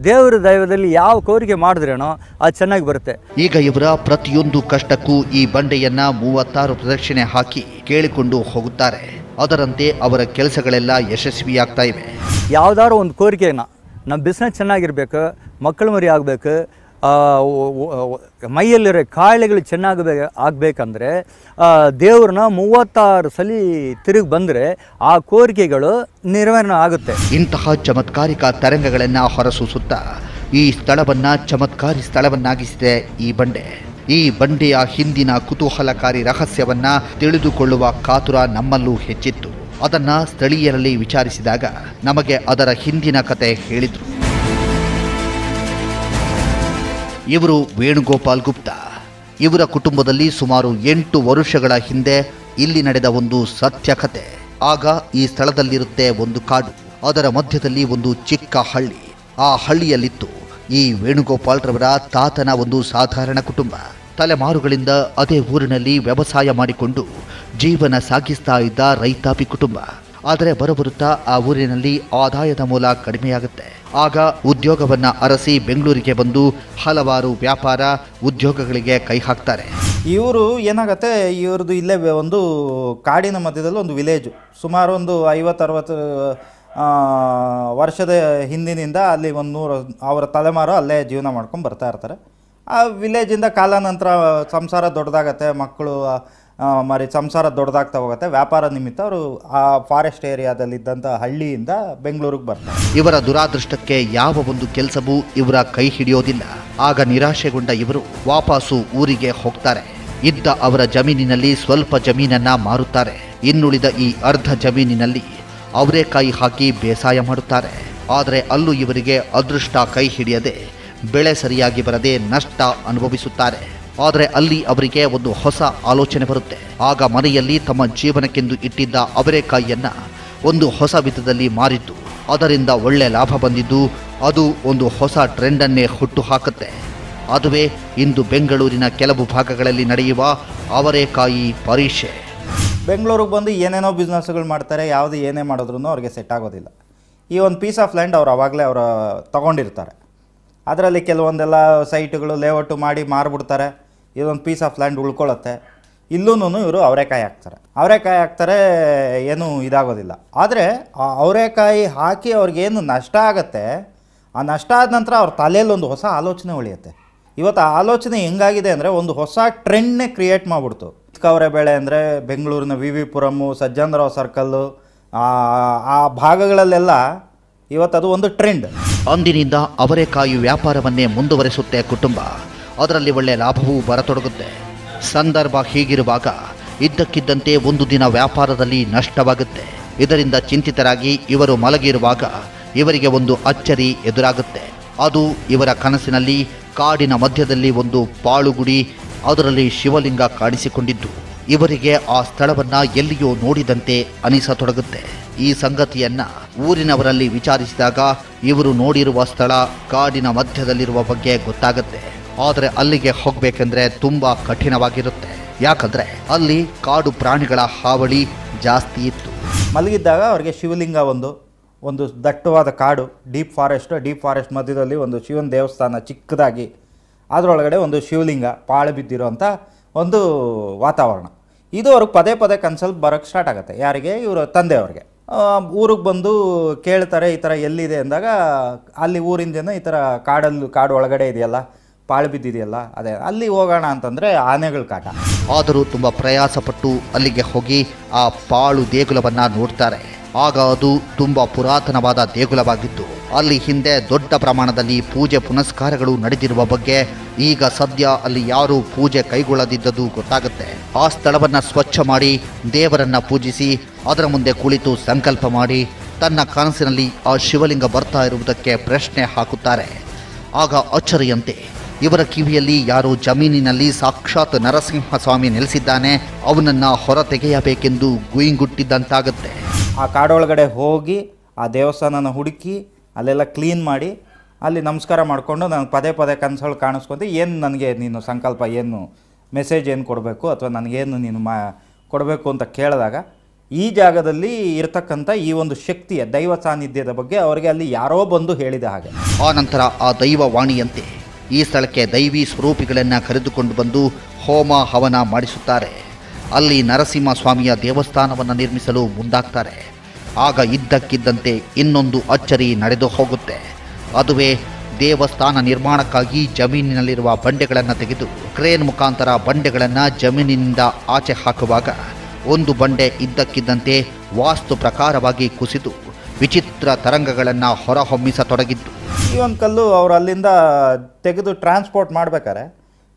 ದೇವರ ದೈವದಲ್ಲಿ ಯಾವ ಕೋರಿಕೆ ಮಾಡಿದ್ರೇನೋ ಅದು ಚೆನ್ನಾಗಿ ಬರುತ್ತೆ. ಈಗ ಇವರ ಪ್ರತಿಯೊಂದು ಕಷ್ಟಕ್ಕೂ ಈ ಬಂಡೆಯನ್ನ 36 ಪ್ರದಕ್ಷಿಣೆ ಹಾಕಿ ಕೇಳಿಕೊಂಡು ಹೋಗುತ್ತಾರೆ. ಅದರಂತೆ ಅವರ ಕೆಲಸಗಳೆಲ್ಲ ಯಶಸ್ವಿಯಾಗ್ತಾ ಇವೆ. ಯಾವುದಾದ್ರು ಒಂದು ಕೋರಿಕೆನ ನಮ್ಮ ಬಿಸ್ನೆಸ್ ಚೆನ್ನಾಗಿರ್ಬೇಕು, ಮಕ್ಕಳು ಮರಿ ಆಗಬೇಕು, ಮೈಯಲ್ಲಿರೋ ಕಾಯಿಲೆಗಳು ಆಗಬೇಕಂದ್ರೆ ದೇವ್ರನ್ನ 36 ಸಲ ತಿರುಗಿ ಬಂದರೆ ಆ ಕೋರಿಕೆಗಳು ನೆರವೇರಣೆ ಆಗುತ್ತೆ. ಇಂತಹ ಚಮತ್ಕಾರಿಕ ತರಂಗಗಳನ್ನು ಹೊರಸೂಸುತ್ತಾ ಈ ಸ್ಥಳವನ್ನ ಚಮತ್ಕಾರಿ ಸ್ಥಳವನ್ನಾಗಿಸಿದೆ ಈ ಬಂಡೆ. ಈ ಬಂಡೆಯ ಹಿಂದಿನ ಕುತೂಹಲಕಾರಿ ರಹಸ್ಯವನ್ನ ತಿಳಿದುಕೊಳ್ಳುವ ಕಾತುರ ನಮ್ಮಲ್ಲೂ ಹೆಚ್ಚಿತ್ತು. ಅದನ್ನ ಸ್ಥಳೀಯರಲ್ಲಿ ವಿಚಾರಿಸಿದಾಗ ನಮಗೆ ಅದರ ಹಿಂದಿನ ಕತೆ ಹೇಳಿದ್ರು. ಇವರು ವೇಣುಗೋಪಾಲ್ ಗುಪ್ತಾ. ಇವರ ಕುಟುಂಬದಲ್ಲಿ ಸುಮಾರು 8 ವರ್ಷಗಳ ಹಿಂದೆ ಇಲ್ಲಿ ನಡೆದ ಒಂದು ಸತ್ಯ ಕತೆ. ಆಗ ಈ ಸ್ಥಳದಲ್ಲಿರುತ್ತೆ ಒಂದು ಕಾಡು, ಅದರ ಮಧ್ಯದಲ್ಲಿ ಒಂದು ಚಿಕ್ಕ ಹಳ್ಳಿ. ಆ ಹಳ್ಳಿಯಲ್ಲಿತ್ತು ಈ ವೇಣುಗೋಪಾಲ್ರವರ ತಾತನ ಒಂದು ಸಾಧಾರಣ ಕುಟುಂಬ. ತಲೆಮಾರುಗಳಿಂದ ಅದೇ ಊರಿನಲ್ಲಿ ವ್ಯವಸಾಯ ಮಾಡಿಕೊಂಡು ಜೀವನ ಸಾಗಿಸ್ತಾ ಇದ್ದ ರೈತಾಪಿ ಕುಟುಂಬ. ಆದರೆ ಬರುತ್ತಾ ಆ ಊರಿನಲ್ಲಿ ಆದಾಯದ ಮೂಲ ಕಡಿಮೆಯಾಗುತ್ತೆ. ಆಗ ಉದ್ಯೋಗವನ್ನ ಅರಸಿ ಬೆಂಗಳೂರಿಗೆ ಬಂದು ಹಲವಾರು ವ್ಯಾಪಾರ ಉದ್ಯೋಗಗಳಿಗೆ ಕೈ ಹಾಕ್ತಾರೆ. ಇವರು ಏನಾಗುತ್ತೆ, ಇವ್ರದ್ದು ಇಲ್ಲೇ ಒಂದು ಕಾಡಿನ ಮಧ್ಯದಲ್ಲಿ ಒಂದು ವಿಲೇಜು. ಸುಮಾರು ಒಂದು 50-60 ವರ್ಷದ ಹಿಂದಿನಿಂದ ಅಲ್ಲಿ ಒಂದು 100 ಅವರ ತಲೆಮಾರು ಅಲ್ಲೇ ಜೀವನ ಮಾಡ್ಕೊಂಡು ಬರ್ತಾ ಇರ್ತಾರೆ. ಆ ವಿಲೇಜಿಂದ ಕಾಲಾನಂತರ ಸಂಸಾರ ದೊಡ್ಡದಾಗತ್ತೆ, ಮಕ್ಕಳು ಮರಿ ಸಂಸಾರ ದೊಡ್ಡದಾಗ್ತಾ ಹೋಗುತ್ತೆ. ವ್ಯಾಪಾರ ನಿಮಿತ್ತ ಅವರು ಆ ಫಾರೆಸ್ಟ್ ಏರಿಯಾದಲ್ಲಿದ್ದಂಥ ಹಳ್ಳಿಯಿಂದ ಬೆಂಗಳೂರಿಗೆ ಬರ್ತಾರೆ. ಇವರ ದುರಾದೃಷ್ಟಕ್ಕೆ ಯಾವ ಒಂದು ಕೆಲಸವೂ ಇವರ ಕೈ ಹಿಡಿಯೋದಿಲ್ಲ. ಆಗ ನಿರಾಶೆಗೊಂಡ ಇವರು ವಾಪಸ್ಸು ಊರಿಗೆ ಹೋಗ್ತಾರೆ. ಇದ್ದ ಅವರ ಜಮೀನಿನಲ್ಲಿ ಸ್ವಲ್ಪ ಜಮೀನನ್ನ ಮಾರುತ್ತಾರೆ. ಇನ್ನುಳಿದ ಈ ಅರ್ಧ ಜಮೀನಿನಲ್ಲಿ ಅವರೇಕಾಯಿ ಹಾಕಿ ಬೇಸಾಯ ಮಾಡುತ್ತಾರೆ. ಆದರೆ ಅಲ್ಲೂ ಇವರಿಗೆ ಅದೃಷ್ಟ ಕೈ ಹಿಡಿಯದೆ ಬೆಳೆ ಸರಿಯಾಗಿ ಬರದೆ ನಷ್ಟ ಅನುಭವಿಸುತ್ತಾರೆ. ಆದರೆ ಅಲ್ಲಿ ಅವರಿಗೆ ಒಂದು ಹೊಸ ಆಲೋಚನೆ ಬರುತ್ತೆ. ಆಗ ಮನೆಯಲ್ಲಿ ತಮ್ಮ ಜೀವನಕ್ಕೆಂದು ಇಟ್ಟಿದ್ದ ಅವರೇಕಾಯಿಯನ್ನ ಒಂದು ಹೊಸ ವಿಧದಲ್ಲಿ ಮಾರಿದ್ದು ಅದರಿಂದ ಒಳ್ಳೆ ಲಾಭ ಬಂದಿದ್ದು ಅದು ಒಂದು ಹೊಸ ಟ್ರೆಂಡನ್ನೇ ಹುಟ್ಟು ಹಾಕುತ್ತೆ. ಅದುವೇ ಇಂದು ಬೆಂಗಳೂರಿನ ಕೆಲವು ಭಾಗಗಳಲ್ಲಿ ನಡೆಯುವ ಅವರೇಕಾಯಿ ಪರೀಕ್ಷೆ. ಬೆಂಗಳೂರಿಗೆ ಬಂದು ಏನೇನೋ ಬಿಸ್ನೆಸ್ಗಳು ಮಾಡ್ತಾರೆ. ಯಾವುದು ಏನೇ ಮಾಡಿದ್ರು ಅವ್ರಿಗೆ ಸೆಟ್ ಆಗೋದಿಲ್ಲ. ಈ ಒಂದು ಪೀಸ್ ಆಫ್ ಲ್ಯಾಂಡ್ ಅವ್ರು ಆವಾಗಲೇ ತಗೊಂಡಿರ್ತಾರೆ. ಅದರಲ್ಲಿ ಕೆಲವೊಂದೆಲ್ಲ ಸೈಟ್ಗಳು ಲೇಔಟು ಮಾಡಿ ಮಾರ್ಬಿಡ್ತಾರೆ. ಇದೊಂದು ಪೀಸ್ ಆಫ್ ಲ್ಯಾಂಡ್ ಉಳ್ಕೊಳ್ಳುತ್ತೆ. ಇಲ್ಲೂ ಇವರು ಅವರೇಕಾಯಿ ಹಾಕ್ತಾರೆ, ಏನೂ ಇದಾಗೋದಿಲ್ಲ. ಆದರೆ ಆ ಅವರೇಕಾಯಿ ಹಾಕಿ ಅವ್ರಿಗೇನು ನಷ್ಟ ಆಗುತ್ತೆ, ಆ ನಷ್ಟ ಆದ ನಂತರ ಅವ್ರ ತಲೆಯಲ್ಲಿ ಒಂದು ಹೊಸ ಆಲೋಚನೆ ಉಳಿಯುತ್ತೆ. ಇವತ್ತು ಆ ಆಲೋಚನೆ ಹೆಂಗಾಗಿದೆ ಅಂದರೆ ಒಂದು ಹೊಸ ಟ್ರೆಂಡ್ನೇ ಕ್ರಿಯೇಟ್ ಮಾಡಿಬಿಡ್ತು. ಚಿಕ್ಕವರೆ ಬೆಳೆ ಅಂದರೆ ಬೆಂಗಳೂರಿನ ವಿ ಪುರಮ್ಮು, ಸಜ್ಜನರಾವ್ ಸರ್ಕಲ್ಲು, ಆ ಭಾಗಗಳಲ್ಲೆಲ್ಲ ಇವತ್ತದು ಒಂದು ಟ್ರೆಂಡ್. ಅಂದಿನಿಂದ ಅವರೇಕಾಯಿ ವ್ಯಾಪಾರವನ್ನೇ ಮುಂದುವರೆಸುತ್ತೆ ಕುಟುಂಬ. ಅದರಲ್ಲಿ ಒಳ್ಳೆ ಲಾಭವೂ ಬರತೊಡಗುತ್ತೆ. ಸಂದರ್ಭ ಹೀಗಿರುವಾಗ ಇದ್ದಕ್ಕಿದ್ದಂತೆ ಒಂದು ದಿನ ವ್ಯಾಪಾರದಲ್ಲಿ ನಷ್ಟವಾಗುತ್ತೆ. ಇದರಿಂದ ಚಿಂತಿತರಾಗಿ ಇವರು ಮಲಗಿರುವಾಗ ಇವರಿಗೆ ಒಂದು ಅಚ್ಚರಿ ಎದುರಾಗುತ್ತೆ. ಅದು ಇವರ ಕನಸಿನಲ್ಲಿ ಕಾಡಿನ ಮಧ್ಯದಲ್ಲಿ ಒಂದು ಪಾಳುಗುಡಿ, ಅದರಲ್ಲಿ ಶಿವಲಿಂಗ ಕಾಣಿಸಿಕೊಂಡಿದ್ದು. ಇವರಿಗೆ ಆ ಸ್ಥಳವನ್ನ ಎಲ್ಲಿಯೋ ನೋಡಿದಂತೆ ಅನಿಸತೊಡಗುತ್ತೆ. ಈ ಸಂಗತಿಯನ್ನ ಊರಿನವರಲ್ಲಿ ವಿಚಾರಿಸಿದಾಗ ಇವರು ನೋಡಿರುವ ಸ್ಥಳ ಕಾಡಿನ ಮಧ್ಯದಲ್ಲಿರುವ ಬಗ್ಗೆ ಗೊತ್ತಾಗುತ್ತೆ. ಆದರೆ ಅಲ್ಲಿಗೆ ಹೋಗ್ಬೇಕೆಂದ್ರೆ ತುಂಬಾ ಕಠಿಣವಾಗಿರುತ್ತೆ. ಯಾಕಂದ್ರೆ ಅಲ್ಲಿ ಕಾಡು ಪ್ರಾಣಿಗಳ ಹಾವಳಿ ಜಾಸ್ತಿ ಇತ್ತು. ಮಲಗಿದ್ದಾಗ ಅವ್ರಿಗೆ ಶಿವಲಿಂಗ ಒಂದು ದಟ್ಟವಾದ ಕಾಡು, ಡೀಪ್ ಫಾರೆಸ್ಟ್ ಮಧ್ಯದಲ್ಲಿ ಒಂದು ಶಿವನ ದೇವಸ್ಥಾನ ಚಿಕ್ಕದಾಗಿ, ಅದರೊಳಗಡೆ ಒಂದು ಶಿವಲಿಂಗ ಪಾಳು ಬಿದ್ದಿರೋಂಥ ಒಂದು ವಾತಾವರಣ. ಇದು ಅವ್ರಿಗೆ ಪದೇ ಪದೇ ಕನ್ಸಲ್ಲಿ ಬರೋಕ್ಕೆ ಸ್ಟಾರ್ಟ್ ಆಗುತ್ತೆ. ಯಾರಿಗೆ? ಇವರು ತಂದೆಯವ್ರಿಗೆ. ಊರಿಗೆ ಬಂದು ಕೇಳ್ತಾರೆ ಈ ಥರ ಎಲ್ಲಿದೆ ಅಂದಾಗ ಅಲ್ಲಿ ಊರಿನ ಜನ ಈ ಥರ ಕಾಡು ಒಳಗಡೆ ಇದೆಯಲ್ಲ, ಪಾಳು ಬಿದ್ದಿದೆಯಲ್ಲ, ಅದೇ ಅಲ್ಲಿ ಹೋಗೋಣ ಅಂತಂದರೆ ಆನೆಗಳ ಕಾಟ. ಆದರೂ ತುಂಬ ಪ್ರಯಾಸಪಟ್ಟು ಅಲ್ಲಿಗೆ ಹೋಗಿ ಆ ಪಾಳು ದೇಗುಲವನ್ನು ನೋಡ್ತಾರೆ. ಆಗ ಅದು ತುಂಬ ಪುರಾತನವಾದ ದೇಗುಲವಾಗಿತ್ತು. ಅಲ್ಲಿ ಹಿಂದೆ ದೊಡ್ಡ ಪ್ರಮಾಣದಲ್ಲಿ ಪೂಜೆ ಪುನಸ್ಕಾರಗಳು ನಡೆದಿರುವ ಬಗ್ಗೆ ಈಗ ಸದ್ಯ ಅಲ್ಲಿ ಯಾರೂ ಪೂಜೆ ಕೈಗೊಳ್ಳದಿದ್ದದ್ದು ಗೊತ್ತಾಗುತ್ತೆ. ಆ ಸ್ಥಳವನ್ನು ಸ್ವಚ್ಛ ಮಾಡಿ ದೇವರನ್ನ ಪೂಜಿಸಿ ಅದರ ಮುಂದೆ ಕುಳಿತು ಸಂಕಲ್ಪ ಮಾಡಿ ತನ್ನ ಕನಸಿನಲ್ಲಿ ಆ ಶಿವಲಿಂಗ ಬರ್ತಾ ಇರುವುದಕ್ಕೆ ಪ್ರಶ್ನೆ ಹಾಕುತ್ತಾರೆ. ಆಗ ಅಚ್ಚರಿಯಂತೆ ಇವರ ಕಿವಿಯಲ್ಲಿ ಯಾರೋ ಜಮೀನಿನಲ್ಲಿ ಸಾಕ್ಷಾತ್ ನರಸಿಂಹಸ್ವಾಮಿ ನೆಲೆಸಿದ್ದಾನೆ, ಅವನನ್ನ ಹೊರ ತೆಗೆಯಬೇಕೆಂದು ಗುಯಿಂಗುಟ್ಟಿದ್ದಂತಾಗುತ್ತೆ. ಆ ಕಾಡೊಳಗಡೆ ಹೋಗಿ ಆ ದೇವಸ್ಥಾನನ ಹುಡುಕಿ ಅಲ್ಲೆಲ್ಲ ಕ್ಲೀನ್ ಮಾಡಿ ಅಲ್ಲಿ ನಮಸ್ಕಾರ ಮಾಡಿಕೊಂಡು ನನಗೆ ಪದೇ ಪದೇ ಕನಸುಗಳು ಕಾಣಿಸ್ಕೊಂತ ಏನು ನನಗೆ ನೀನು ಸಂಕಲ್ಪ ಏನು ಮೆಸೇಜ್ ಏನು ಕೊಡಬೇಕು ಅಥವಾ ನನಗೇನು ನೀನು ಕೊಡಬೇಕು ಅಂತ ಕೇಳಿದಾಗ ಈ ಜಾಗದಲ್ಲಿ ಇರತಕ್ಕಂಥ ಈ ಒಂದು ಶಕ್ತಿಯ ದೈವ ಸಾನ್ನಿಧ್ಯದ ಬಗ್ಗೆ ಅವರಿಗೆ ಅಲ್ಲಿ ಯಾರೋ ಬಂದು ಹೇಳಿದ ಹಾಗೆ. ಆ ನಂತರ ಆ ದೈವವಾಣಿಯಂತೆ ಈ ಸ್ಥಳಕ್ಕೆ ದೈವಿ ಸ್ವರೂಪಿಗಳನ್ನು ಕರೆದುಕೊಂಡು ಬಂದು ಹೋಮ ಹವನ ಮಾಡಿಸುತ್ತಾರೆ. ಅಲ್ಲಿ ನರಸಿಂಹಸ್ವಾಮಿಯ ದೇವಸ್ಥಾನವನ್ನು ನಿರ್ಮಿಸಲು ಮುಂದಾಗ್ತಾರೆ. ಆಗ ಇದ್ದಕ್ಕಿದ್ದಂತೆ ಇನ್ನೊಂದು ಅಚ್ಚರಿ ನಡೆದು ಹೋಗುತ್ತೆ. ಅದುವೇ ದೇವಸ್ಥಾನ ನಿರ್ಮಾಣಕ್ಕಾಗಿ ಜಮೀನಿನಲ್ಲಿರುವ ಬಂಡೆಗಳನ್ನು ತೆಗೆದು ಕ್ರೇನ್ ಮುಖಾಂತರ ಬಂಡೆಗಳನ್ನು ಜಮೀನಿನಿಂದ ಆಚೆ ಹಾಕುವಾಗ ಒಂದು ಬಂಡೆ ಇದ್ದಕ್ಕಿದ್ದಂತೆ ವಾಸ್ತು ಪ್ರಕಾರವಾಗಿ ಕುಸಿದು ವಿಚಿತ್ರ ತರಂಗಗಳನ್ನು ಹೊರಹೊಮ್ಮಿಸತೊಡಗಿದ್ದು. ಈ ಒಂದು ಕಲ್ಲು ಅವರು ಅಲ್ಲಿಂದ ತೆಗೆದು ಟ್ರಾನ್ಸ್ಪೋರ್ಟ್ ಮಾಡ್ಬೇಕಾದ್ರೆ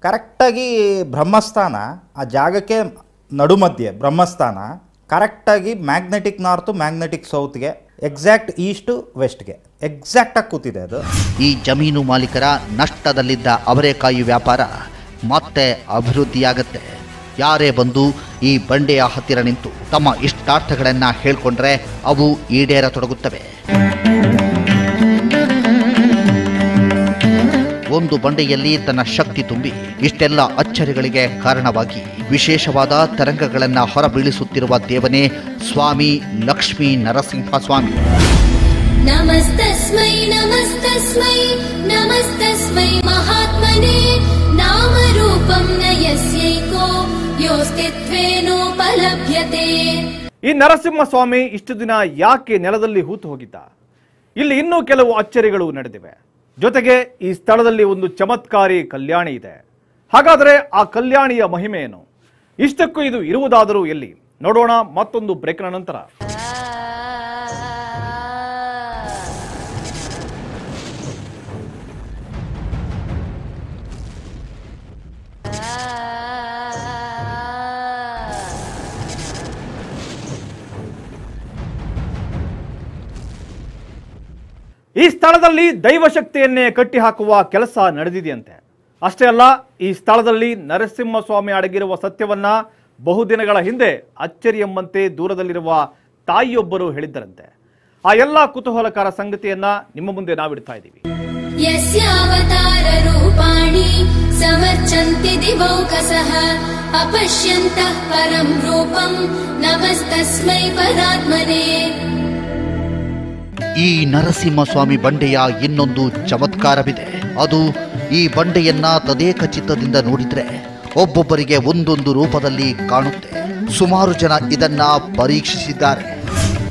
ಕರೆಕ್ಟಾಗಿ ಬ್ರಹ್ಮಸ್ಥಾನ ಆ ಜಾಗಕ್ಕೆ ನಡುಮಧ್ಯೆ ಬ್ರಹ್ಮಸ್ಥಾನ ಕರೆಕ್ಟಾಗಿ ಮ್ಯಾಗ್ನೆಟಿಕ್ ನಾರ್ತು ಮ್ಯಾಗ್ನೆಟಿಕ್ ಸೌತ್ಗೆ ಎಕ್ಸಾಕ್ಟ್ ಈಸ್ಟು ವೆಸ್ಟ್ಗೆ ಎಕ್ಸಾಕ್ಟಾಗಿ ಕೂತಿದೆ ಅದು. ಈ ಜಮೀನು ಮಾಲೀಕರ ನಷ್ಟದಲ್ಲಿದ್ದ ಅವರೆಕಾಯಿ ವ್ಯಾಪಾರ ಮತ್ತೆ ಅಭಿವೃದ್ಧಿಯಾಗತ್ತೆ. ಯಾರೇ ಬಂದು ಈ ಬಂಡೆಯ ಹತ್ತಿರ ನಿಂತು ತಮ್ಮ ಇಷ್ಟಾರ್ಥಗಳನ್ನು ಹೇಳ್ಕೊಂಡ್ರೆ ಅವು ಈಡೇರತೊಡಗುತ್ತವೆ. ಒಂದು ಬಂಡೆಯಲ್ಲಿ ತನ್ನ ಶಕ್ತಿ ತುಂಬಿ ಇಷ್ಟೆಲ್ಲ ಅಚ್ಚರಿಗಳಿಗೆ ಕಾರಣವಾಗಿ ವಿಶೇಷವಾದ ತರಂಗಗಳನ್ನು ಹೊರಬೀಳಿಸುತ್ತಿರುವ ದೇವನೇ ಸ್ವಾಮಿ ಲಕ್ಷ್ಮೀ ನರಸಿಂಹಸ್ವಾಮಿ. ನಮಸ್ತಸ್ಮೈ ನಮಸ್ತಸ್ಮೈ ನಮಸ್ತಸ್ಮೈ ಮಹಾತ್ಮನೇ ನಾಮರೂಪಂ ನಯಸ್ಯೈಕೋ ಯೋಸ್ತಿತ್ವೇನೋಪಲಭ್ಯತೆ. ಈ ನರಸಿಂಹಸ್ವಾಮಿ ಇಷ್ಟು ದಿನ ಯಾಕೆ ನೆಲದಲ್ಲಿ ಹೂತು ಹೋಗಿದ್ದ? ಇಲ್ಲಿ ಇನ್ನೂ ಕೆಲವು ಅಚ್ಚರಿಗಳು ನಡೆದಿವೆ. ಜೊತೆಗೆ ಈ ಸ್ಥಳದಲ್ಲಿ ಒಂದು ಚಮತ್ಕಾರಿ ಕಲ್ಯಾಣಿ ಇದೆ. ಹಾಗಾದರೆ ಆ ಕಲ್ಯಾಣಿಯ ಮಹಿಮೆ ಏನು? ಇಷ್ಟಕ್ಕೂ ಇದು ಇರುವುದಾದರೂ ಎಲ್ಲಿ? ನೋಡೋಣ ಮತ್ತೊಂದು ಬ್ರೇಕ್ನ ನಂತರ. ಈ ಸ್ಥಳದಲ್ಲಿ ದೈವಶಕ್ತಿಯನ್ನೇ ಕಟ್ಟಿಹಾಕುವ ಕೆಲಸ ನಡೆದಿದೆಯಂತೆ. ಅಷ್ಟೇ ಅಲ್ಲ, ಈ ಸ್ಥಳದಲ್ಲಿ ನರಸಿಂಹಸ್ವಾಮಿ ಅಡಗಿರುವ ಸತ್ಯವನ್ನ ಬಹುದಿನಗಳ ಹಿಂದೆ ಅಚ್ಚರಿ ಎಂಬಂತೆ ದೂರದಲ್ಲಿರುವ ತಾಯಿಯೊಬ್ಬರು ಹೇಳಿದ್ದರಂತೆ. ಆ ಎಲ್ಲ ಕುತೂಹಲಕರ ಸಂಗತಿಯನ್ನ ನಿಮ್ಮ ಮುಂದೆ ನಾವಿಡ್ತಾ ಇದ್ದೀವಿ. ಯಸ್ಯಾವತಾರ ರೂಪಾಣಿ ಸಮರ್ಚಂತಿ ದಿವೌಕಸಃ ಅಪಶ್ಯಂತಃ ಪರಂ ರೂಪಂ ನಮಸ್ತಸ್ಮೈ ಪರಾತ್ಮನೇ. ಈ ನರಸಿಂಹಸ್ವಾಮಿ ಬಂಡೆಯ ಇನ್ನೊಂದು ಚಮತ್ಕಾರವಿದೆ. ಅದು ಈ ಬಂಡೆಯನ್ನ ತದೇಕ ಚಿತ್ತದಿಂದ ನೋಡಿದ್ರೆ ಒಬ್ಬೊಬ್ಬರಿಗೆ ಒಂದೊಂದು ರೂಪದಲ್ಲಿ ಕಾಣುತ್ತೆ. ಸುಮಾರು ಜನ ಇದನ್ನ ಪರೀಕ್ಷಿಸಿದ್ದಾರೆ.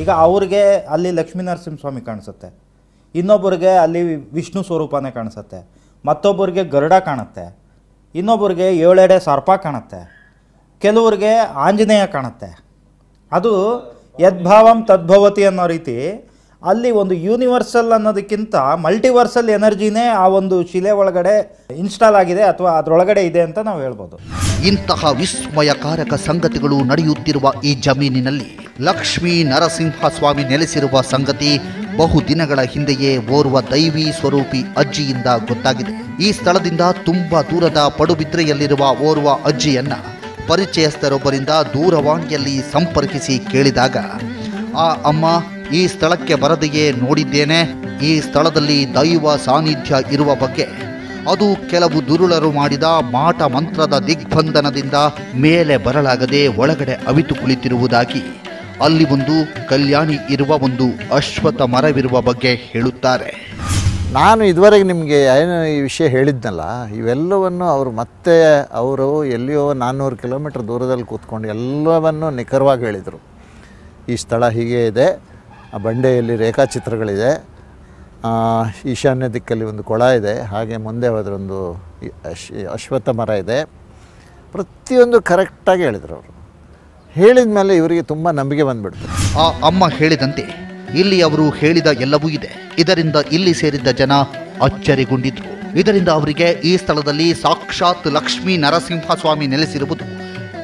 ಈಗ ಅವ್ರಿಗೆ ಅಲ್ಲಿ ಲಕ್ಷ್ಮೀ ನರಸಿಂಹಸ್ವಾಮಿ ಕಾಣಿಸುತ್ತೆ, ಇನ್ನೊಬ್ಬರಿಗೆ ಅಲ್ಲಿ ವಿಷ್ಣು ಸ್ವರೂಪನೇ ಕಾಣಿಸುತ್ತೆ, ಮತ್ತೊಬ್ಬರಿಗೆ ಗರುಡ ಕಾಣುತ್ತೆ, ಇನ್ನೊಬ್ಬರಿಗೆ 7 ಎಡೆ ಸರ್ಪ ಕಾಣುತ್ತೆ, ಕೆಲವ್ರಿಗೆ ಆಂಜನೇಯ ಕಾಣುತ್ತೆ. ಅದು ಯದ್ಭಾವಂ ತದ್ಭವತಿ ಅನ್ನೋ ರೀತಿ ಅಲ್ಲಿ ಒಂದು ಯೂನಿವರ್ಸಲ್ ಅನ್ನೋದಕ್ಕಿಂತ ಮಲ್ಟಿವರ್ಸಲ್ ಎನರ್ಜಿನೇ ಆ ಒಂದು ಶಿಲೆ ಒಳಗಡೆ ಇನ್ಸ್ಟಾಲ್ ಆಗಿದೆ ಅಥವಾ ಅದರೊಳಗಡೆ ಇದೆ ಅಂತ ನಾವು ಹೇಳ್ಬೋದು. ಇಂತಹ ವಿಸ್ಮಯಕಾರಕ ಸಂಗತಿಗಳು ನಡೆಯುತ್ತಿರುವ ಈ ಜಮೀನಿನಲ್ಲಿ ಲಕ್ಷ್ಮೀ ನರಸಿಂಹಸ್ವಾಮಿ ನೆಲೆಸಿರುವ ಸಂಗತಿ ಬಹುದಿನಗಳ ಹಿಂದೆಯೇ ಓರ್ವ ದೈವಿ ಸ್ವರೂಪಿ ಅಜ್ಜಿಯಿಂದ ಗೊತ್ತಾಗಿದೆ. ಈ ಸ್ಥಳದಿಂದ ತುಂಬಾ ದೂರದ ಪಡುಬಿದ್ರೆಯಲ್ಲಿರುವ ಓರ್ವ ಅಜ್ಜಿಯನ್ನ ಪರಿಚಯಸ್ಥರೊಬ್ಬರಿಂದ ದೂರವಾಣಿಯಲ್ಲಿ ಸಂಪರ್ಕಿಸಿ ಕೇಳಿದಾಗ ಆ ಅಮ್ಮ ಈ ಸ್ಥಳಕ್ಕೆ ಬರದೆಯೇ ನೋಡಿದ್ದೇನೆ, ಈ ಸ್ಥಳದಲ್ಲಿ ದೈವ ಸಾನ್ನಿಧ್ಯ ಇರುವ ಬಗ್ಗೆ, ಅದು ಕೆಲವು ದುರುಳರು ಮಾಡಿದ ಮಾಟ ಮಂತ್ರದ ದಿಗ್ಬಂಧನದಿಂದ ಮೇಲೆ ಬರಲಾಗದೆ ಒಳಗಡೆ ಅವಿತು ಕುಳಿತಿರುವುದಾಗಿ, ಅಲ್ಲಿ ಒಂದು ಕಲ್ಯಾಣಿ ಇರುವ ಒಂದು ಅಶ್ವತ್ಥ ಮರವಿರುವ ಬಗ್ಗೆ ಹೇಳುತ್ತಾರೆ. ನಾನು ಇದುವರೆಗೆ ನಿಮಗೆ ಏನು ಈ ವಿಷಯ ಹೇಳಿದ್ನಲ್ಲ, ಇವೆಲ್ಲವನ್ನು ಅವರು ಎಲ್ಲಿಯೋ 400 ಕಿಲೋಮೀಟ್ರ್ ದೂರದಲ್ಲಿ ಕೂತ್ಕೊಂಡು ಎಲ್ಲವನ್ನು ನಿಖರವಾಗಿ ಹೇಳಿದರು. ಈ ಸ್ಥಳ ಹೀಗೆ ಇದೆ, ಆ ಬಂಡೆಯಲ್ಲಿ ರೇಖಾಚಿತ್ರಗಳಿದೆ, ಈಶಾನ್ಯ ದಿಕ್ಕಲ್ಲಿ ಒಂದು ಕೊಳ ಇದೆ, ಹಾಗೆ ಮುಂದೆ ಹೋದ್ರೊಂದು ಅಶ್ವತ್ಥ ಮರ ಇದೆ, ಪ್ರತಿಯೊಂದು ಕರೆಕ್ಟಾಗಿ ಹೇಳಿದರು. ಅವರು ಹೇಳಿದ ಮೇಲೆ ಇವರಿಗೆ ತುಂಬ ನಂಬಿಕೆ ಬಂದುಬಿಡ್ತು. ಆ ಅಮ್ಮ ಹೇಳಿದಂತೆ ಇಲ್ಲಿ ಅವರು ಹೇಳಿದ ಎಲ್ಲವೂ ಇದೆ. ಇದರಿಂದ ಇಲ್ಲಿ ಸೇರಿದ್ದ ಜನ ಅಚ್ಚರಿಗೊಂಡಿದ್ರು. ಇದರಿಂದ ಅವರಿಗೆ ಈ ಸ್ಥಳದಲ್ಲಿ ಸಾಕ್ಷಾತ್ ಲಕ್ಷ್ಮೀ ನರಸಿಂಹಸ್ವಾಮಿ ನೆಲೆಸಿರುವುದು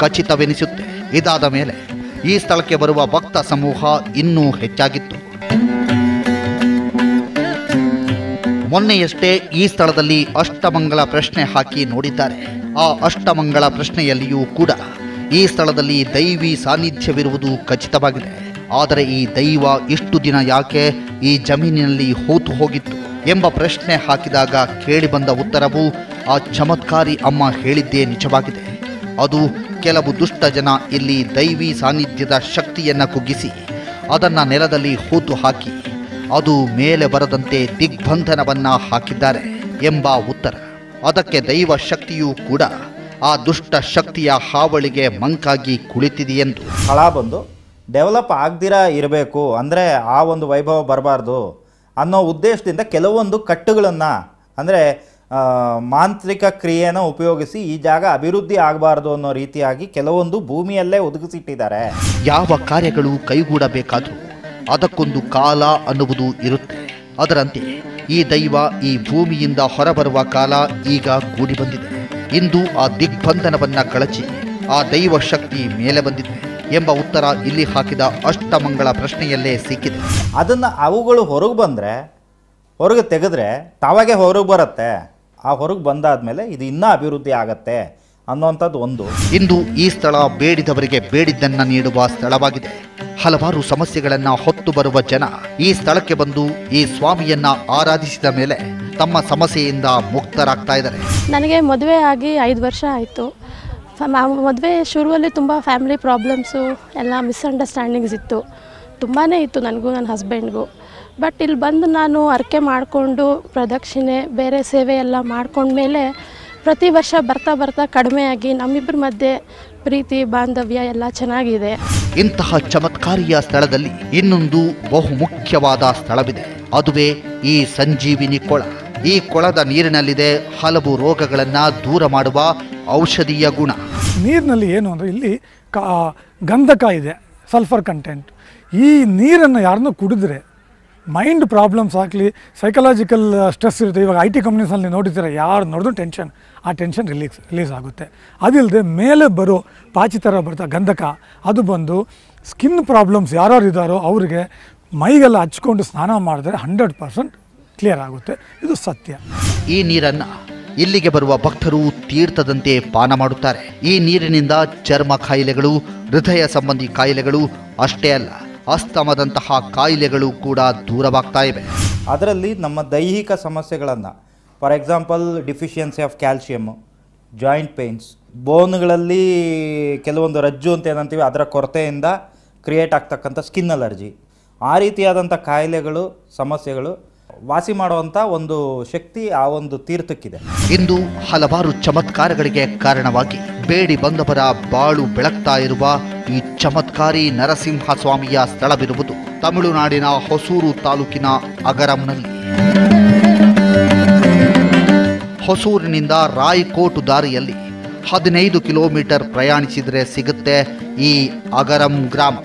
ಖಚಿತವೆನಿಸುತ್ತೆ. ಇದಾದ ಮೇಲೆ ಈ ಸ್ಥಳಕ್ಕೆ ಬರುವ ಭಕ್ತ ಸಮೂಹ ಇನ್ನೂ ಹೆಚ್ಚಾಗಿತ್ತು. ಮೊನ್ನೆಯಷ್ಟೇ ಈ ಸ್ಥಳದಲ್ಲಿ ಅಷ್ಟಮಂಗಲ ಪ್ರಶ್ನೆ ಹಾಕಿ ನೋಡಿದ್ದಾರೆ. ಆ ಅಷ್ಟಮಂಗಲ ಪ್ರಶ್ನೆಯಲ್ಲಿಯೂ ಕೂಡ ಈ ಸ್ಥಳದಲ್ಲಿ ದೈವಿ ಸಾನ್ನಿಧ್ಯವಿರುವುದು ಖಚಿತವಾಗಿದೆ. ಆದರೆ ಈ ದೈವ ಇಷ್ಟು ದಿನ ಯಾಕೆ ಈ ಜಮೀನಿನಲ್ಲಿ ಹೂತು ಹೋಗಿತ್ತು ಎಂಬ ಪ್ರಶ್ನೆ ಹಾಕಿದಾಗ ಕೇಳಿಬಂದ ಉತ್ತರವು ಆ ಚಮತ್ಕಾರಿ ಅಮ್ಮ ಹೇಳಿದ್ದೇ ನಿಜವಾಗಿದೆ. ಅದು ಕೆಲವು ದುಷ್ಟ ಜನ ಇಲ್ಲಿ ದೈವಿ ಸಾನ್ನಿಧ್ಯದ ಶಕ್ತಿಯನ್ನು ಕುಗ್ಗಿಸಿ ಅದನ್ನು ನೆಲದಲ್ಲಿ ಹೂತು ಹಾಕಿ ಅದು ಮೇಲೆ ಬರದಂತೆ ದಿಗ್ಬಂಧನವನ್ನು ಹಾಕಿದ್ದಾರೆ ಎಂಬ ಉತ್ತರ. ಅದಕ್ಕೆ ದೈವ ಶಕ್ತಿಯೂ ಕೂಡ ಆ ದುಷ್ಟ ಶಕ್ತಿಯ ಹಾವಳಿಗೆ ಮಂಕಾಗಿ ಕುಳಿತಿದೆಯೆಂದು. ಸ್ಥಳ ಬಂದು ಡೆವಲಪ್ ಆಗದಿರಾ ಇರಬೇಕು, ಅಂದರೆ ಆ ಒಂದು ವೈಭವ ಬರಬಾರ್ದು ಅನ್ನೋ ಉದ್ದೇಶದಿಂದ ಕೆಲವೊಂದು ಕಟ್ಟುಗಳನ್ನು, ಅಂದರೆ ಮಾಂತ್ರಿಕ ಕ್ರಿಯೆನ ಉಪಯೋಗಿಸಿ ಈ ಜಾಗ ಅಭಿವೃದ್ಧಿ ಆಗಬಾರ್ದು ಅನ್ನೋ ರೀತಿಯಾಗಿ ಕೆಲವೊಂದು ಭೂಮಿಯಲ್ಲೇ ಒದಗಿಸಿಟ್ಟಿದ್ದಾರೆ. ಯಾವ ಕಾರ್ಯಗಳು ಕೈಗೂಡಬೇಕಾದರೂ ಅದಕ್ಕೊಂದು ಕಾಲ ಅನ್ನುವುದು ಇರುತ್ತೆ. ಅದರಂತೆ ಈ ದೈವ ಈ ಭೂಮಿಯಿಂದ ಹೊರಬರುವ ಕಾಲ ಈಗ ಕೂಡಿ ಬಂದಿದೆ. ಇಂದು ಆ ದಿಗ್ಬಂಧನವನ್ನು ಕಳಚಿ ಆ ದೈವ ಶಕ್ತಿ ಮೇಲೆ ಬಂದಿದೆ ಎಂಬ ಉತ್ತರ ಇಲ್ಲಿ ಹಾಕಿದ ಅಷ್ಟಮಂಗಳ ಪ್ರಶ್ನೆಯಲ್ಲೇ ಸಿಕ್ಕಿದೆ. ಅದನ್ನು ಅವುಗಳು ಹೊರಗೆ ಬಂದರೆ, ಹೊರಗೆ ತೆಗೆದ್ರೆ ತಾವಾಗೆ ಹೊರಗೆ ಬರುತ್ತೆ. ಆ ಹೊರಗೆ ಬಂದಾದಮೇಲೆ ಇದು ಇನ್ನೂ ಅಭಿವೃದ್ಧಿ ಆಗತ್ತೆ ಅನ್ನುವಂಥದ್ದು ಒಂದು. ಇಂದು ಈ ಸ್ಥಳ ಬೇಡಿದವರಿಗೆ ಬೇಡಿದ್ದನ್ನು ನೀಡುವ ಸ್ಥಳವಾಗಿದೆ. ಹಲವಾರು ಸಮಸ್ಯೆಗಳನ್ನು ಹೊತ್ತು ಬರುವ ಜನ ಈ ಸ್ಥಳಕ್ಕೆ ಬಂದು ಈ ಸ್ವಾಮಿಯನ್ನ ಆರಾಧಿಸಿದ ಮೇಲೆ ತಮ್ಮ ಸಮಸ್ಯೆಯಿಂದ ಮುಕ್ತರಾಗ್ತಾ ಇದ್ದಾರೆ. ನನಗೆ ಮದುವೆ ಆಗಿ 5 ವರ್ಷ ಆಯಿತು. ಮದುವೆ ಶುರುವಲ್ಲಿ ತುಂಬ ಫ್ಯಾಮಿಲಿ ಪ್ರಾಬ್ಲಮ್ಸು ಎಲ್ಲ ಮಿಸ್ಅಂಡರ್ಸ್ಟ್ಯಾಂಡಿಂಗ್ಸ್ ಇತ್ತು, ತುಂಬಾ ಇತ್ತು ನನಗೂ ನನ್ನ ಹಸ್ಬೆಂಡ್ಗೂ. ಬಟ್ ಇಲ್ಲಿ ಬಂದು ನಾನು ಅರ್ಕೆ ಮಾಡಿಕೊಂಡು ಪ್ರದಕ್ಷಿಣೆ ಬೇರೆ ಸೇವೆ ಎಲ್ಲ ಮಾಡ್ಕೊಂಡ್ಮೇಲೆ ಪ್ರತಿ ವರ್ಷ ಬರ್ತಾ ಬರ್ತಾ ಕಡಿಮೆಯಾಗಿ ನಮ್ಮಿಬ್ಬರ ಮಧ್ಯೆ ಪ್ರೀತಿ ಬಾಂಧವ್ಯ ಎಲ್ಲ ಚೆನ್ನಾಗಿದೆ. ಇಂತಹ ಚಮತ್ಕಾರಿಯ ಸ್ಥಳದಲ್ಲಿ ಇನ್ನೊಂದು ಬಹುಮುಖ್ಯವಾದ ಸ್ಥಳವಿದೆ. ಅದುವೇ ಈ ಸಂಜೀವಿನಿ ಕೊಳ. ಈ ಕೊಳದ ನೀರಿನಲ್ಲಿದೆ ಹಲವು ರೋಗಗಳನ್ನು ದೂರ ಮಾಡುವ ಔಷಧೀಯ ಗುಣ. ನೀರಿನಲ್ಲಿ ಏನು ಅಂದರೆ ಇಲ್ಲಿ ಗಂಧಕ ಇದೆ, ಸಲ್ಫರ್ ಕಂಟೆಂಟ್. ಈ ನೀರನ್ನು ಯಾರನ್ನೂ ಕುಡಿದ್ರೆ ಮೈಂಡ್ ಪ್ರಾಬ್ಲಮ್ಸ್ ಆಗಲಿ, ಸೈಕಲಾಜಿಕಲ್ ಸ್ಟ್ರೆಸ್ ಇರುತ್ತೆ. ಇವಾಗ IT ಕಂಪ್ನೀಸಲ್ಲಿ ನೋಡಿದ್ರೆ ಯಾರು ನೋಡಿದ್ರು ಟೆನ್ಷನ್, ಆ ಟೆನ್ಷನ್ ರಿಲೀಸ್ ಆಗುತ್ತೆ. ಅದಿಲ್ಲದೆ ಮೇಲೆ ಬರೋ ಪಾಚಿ ಥರ ಬರ್ತಾ ಗಂಧಕ, ಅದು ಬಂದು ಸ್ಕಿನ್ ಪ್ರಾಬ್ಲಮ್ಸ್ ಯಾರು ಇದ್ದಾರೋ ಅವರಿಗೆ ಮೈಗೆಲ್ಲ ಹಚ್ಕೊಂಡು ಸ್ನಾನ ಮಾಡಿದ್ರೆ 100% ಕ್ಲಿಯರ್ ಆಗುತ್ತೆ. ಇದು ಸತ್ಯ. ಈ ನೀರನ್ನು ಇಲ್ಲಿಗೆ ಬರುವ ಭಕ್ತರು ತೀರ್ಥದಂತೆ ಪಾನ ಮಾಡುತ್ತಾರೆ. ಈ ನೀರಿನಿಂದ ಚರ್ಮ ಕಾಯಿಲೆಗಳು, ಹೃದಯ ಸಂಬಂಧಿ ಕಾಯಿಲೆಗಳು ಅಷ್ಟೇ ಅಲ್ಲ, ಅಸ್ತಮದಂತಹ ಕಾಯಿಲೆಗಳು ಕೂಡ ದೂರವಾಗ್ತಾ ಇವೆ. ಅದರಲ್ಲಿ ನಮ್ಮ ದೈಹಿಕ ಸಮಸ್ಯೆಗಳನ್ನು, for example deficiency of calcium, joint pains, ಬೋನ್ಗಳಲ್ಲಿ ಕೆಲವೊಂದು ರಜ್ಜು ಅಂತ ಏನಂತೀವಿ ಅದರ ಕೊರತೆಯಿಂದ ಕ್ರಿಯೇಟ್ ಆಗ್ತಕ್ಕಂಥ ಸ್ಕಿನ್ ಅಲರ್ಜಿ, ಆ ರೀತಿಯಾದಂಥ ಕಾಯಿಲೆಗಳು ಸಮಸ್ಯೆಗಳು ವಾಸಿ ಮಾಡುವಂಥ ಒಂದು ಶಕ್ತಿ ಆ ಒಂದು ತೀರ್ಥಕ್ಕಿದೆ. ಇಂದು ಹಲವಾರು ಚಮತ್ಕಾರಗಳಿಗೆ ಕಾರಣವಾಗಿ ಬೇಡಿ ಬಂದವರ ಬಾಳು ಬೆಳಗ್ತಾ ಇರುವ ಈ ಚಮತ್ಕಾರಿ ನರಸಿಂಹ ಸ್ವಾಮಿಯ ಸ್ಥಳವಿರುವುದು ತಮಿಳುನಾಡಿನ ಹೊಸೂರು ತಾಲೂಕಿನ ಅಗರಂನಲ್ಲಿ. ಹೊಸೂರಿನಿಂದ ರಾಯಕೋಟು ದಾರಿಯಲ್ಲಿ 15 ಕಿಲೋಮೀಟರ್ ಪ್ರಯಾಣಿಸಿದರೆ ಸಿಗುತ್ತೆ ಈ ಅಗರಂ ಗ್ರಾಮ.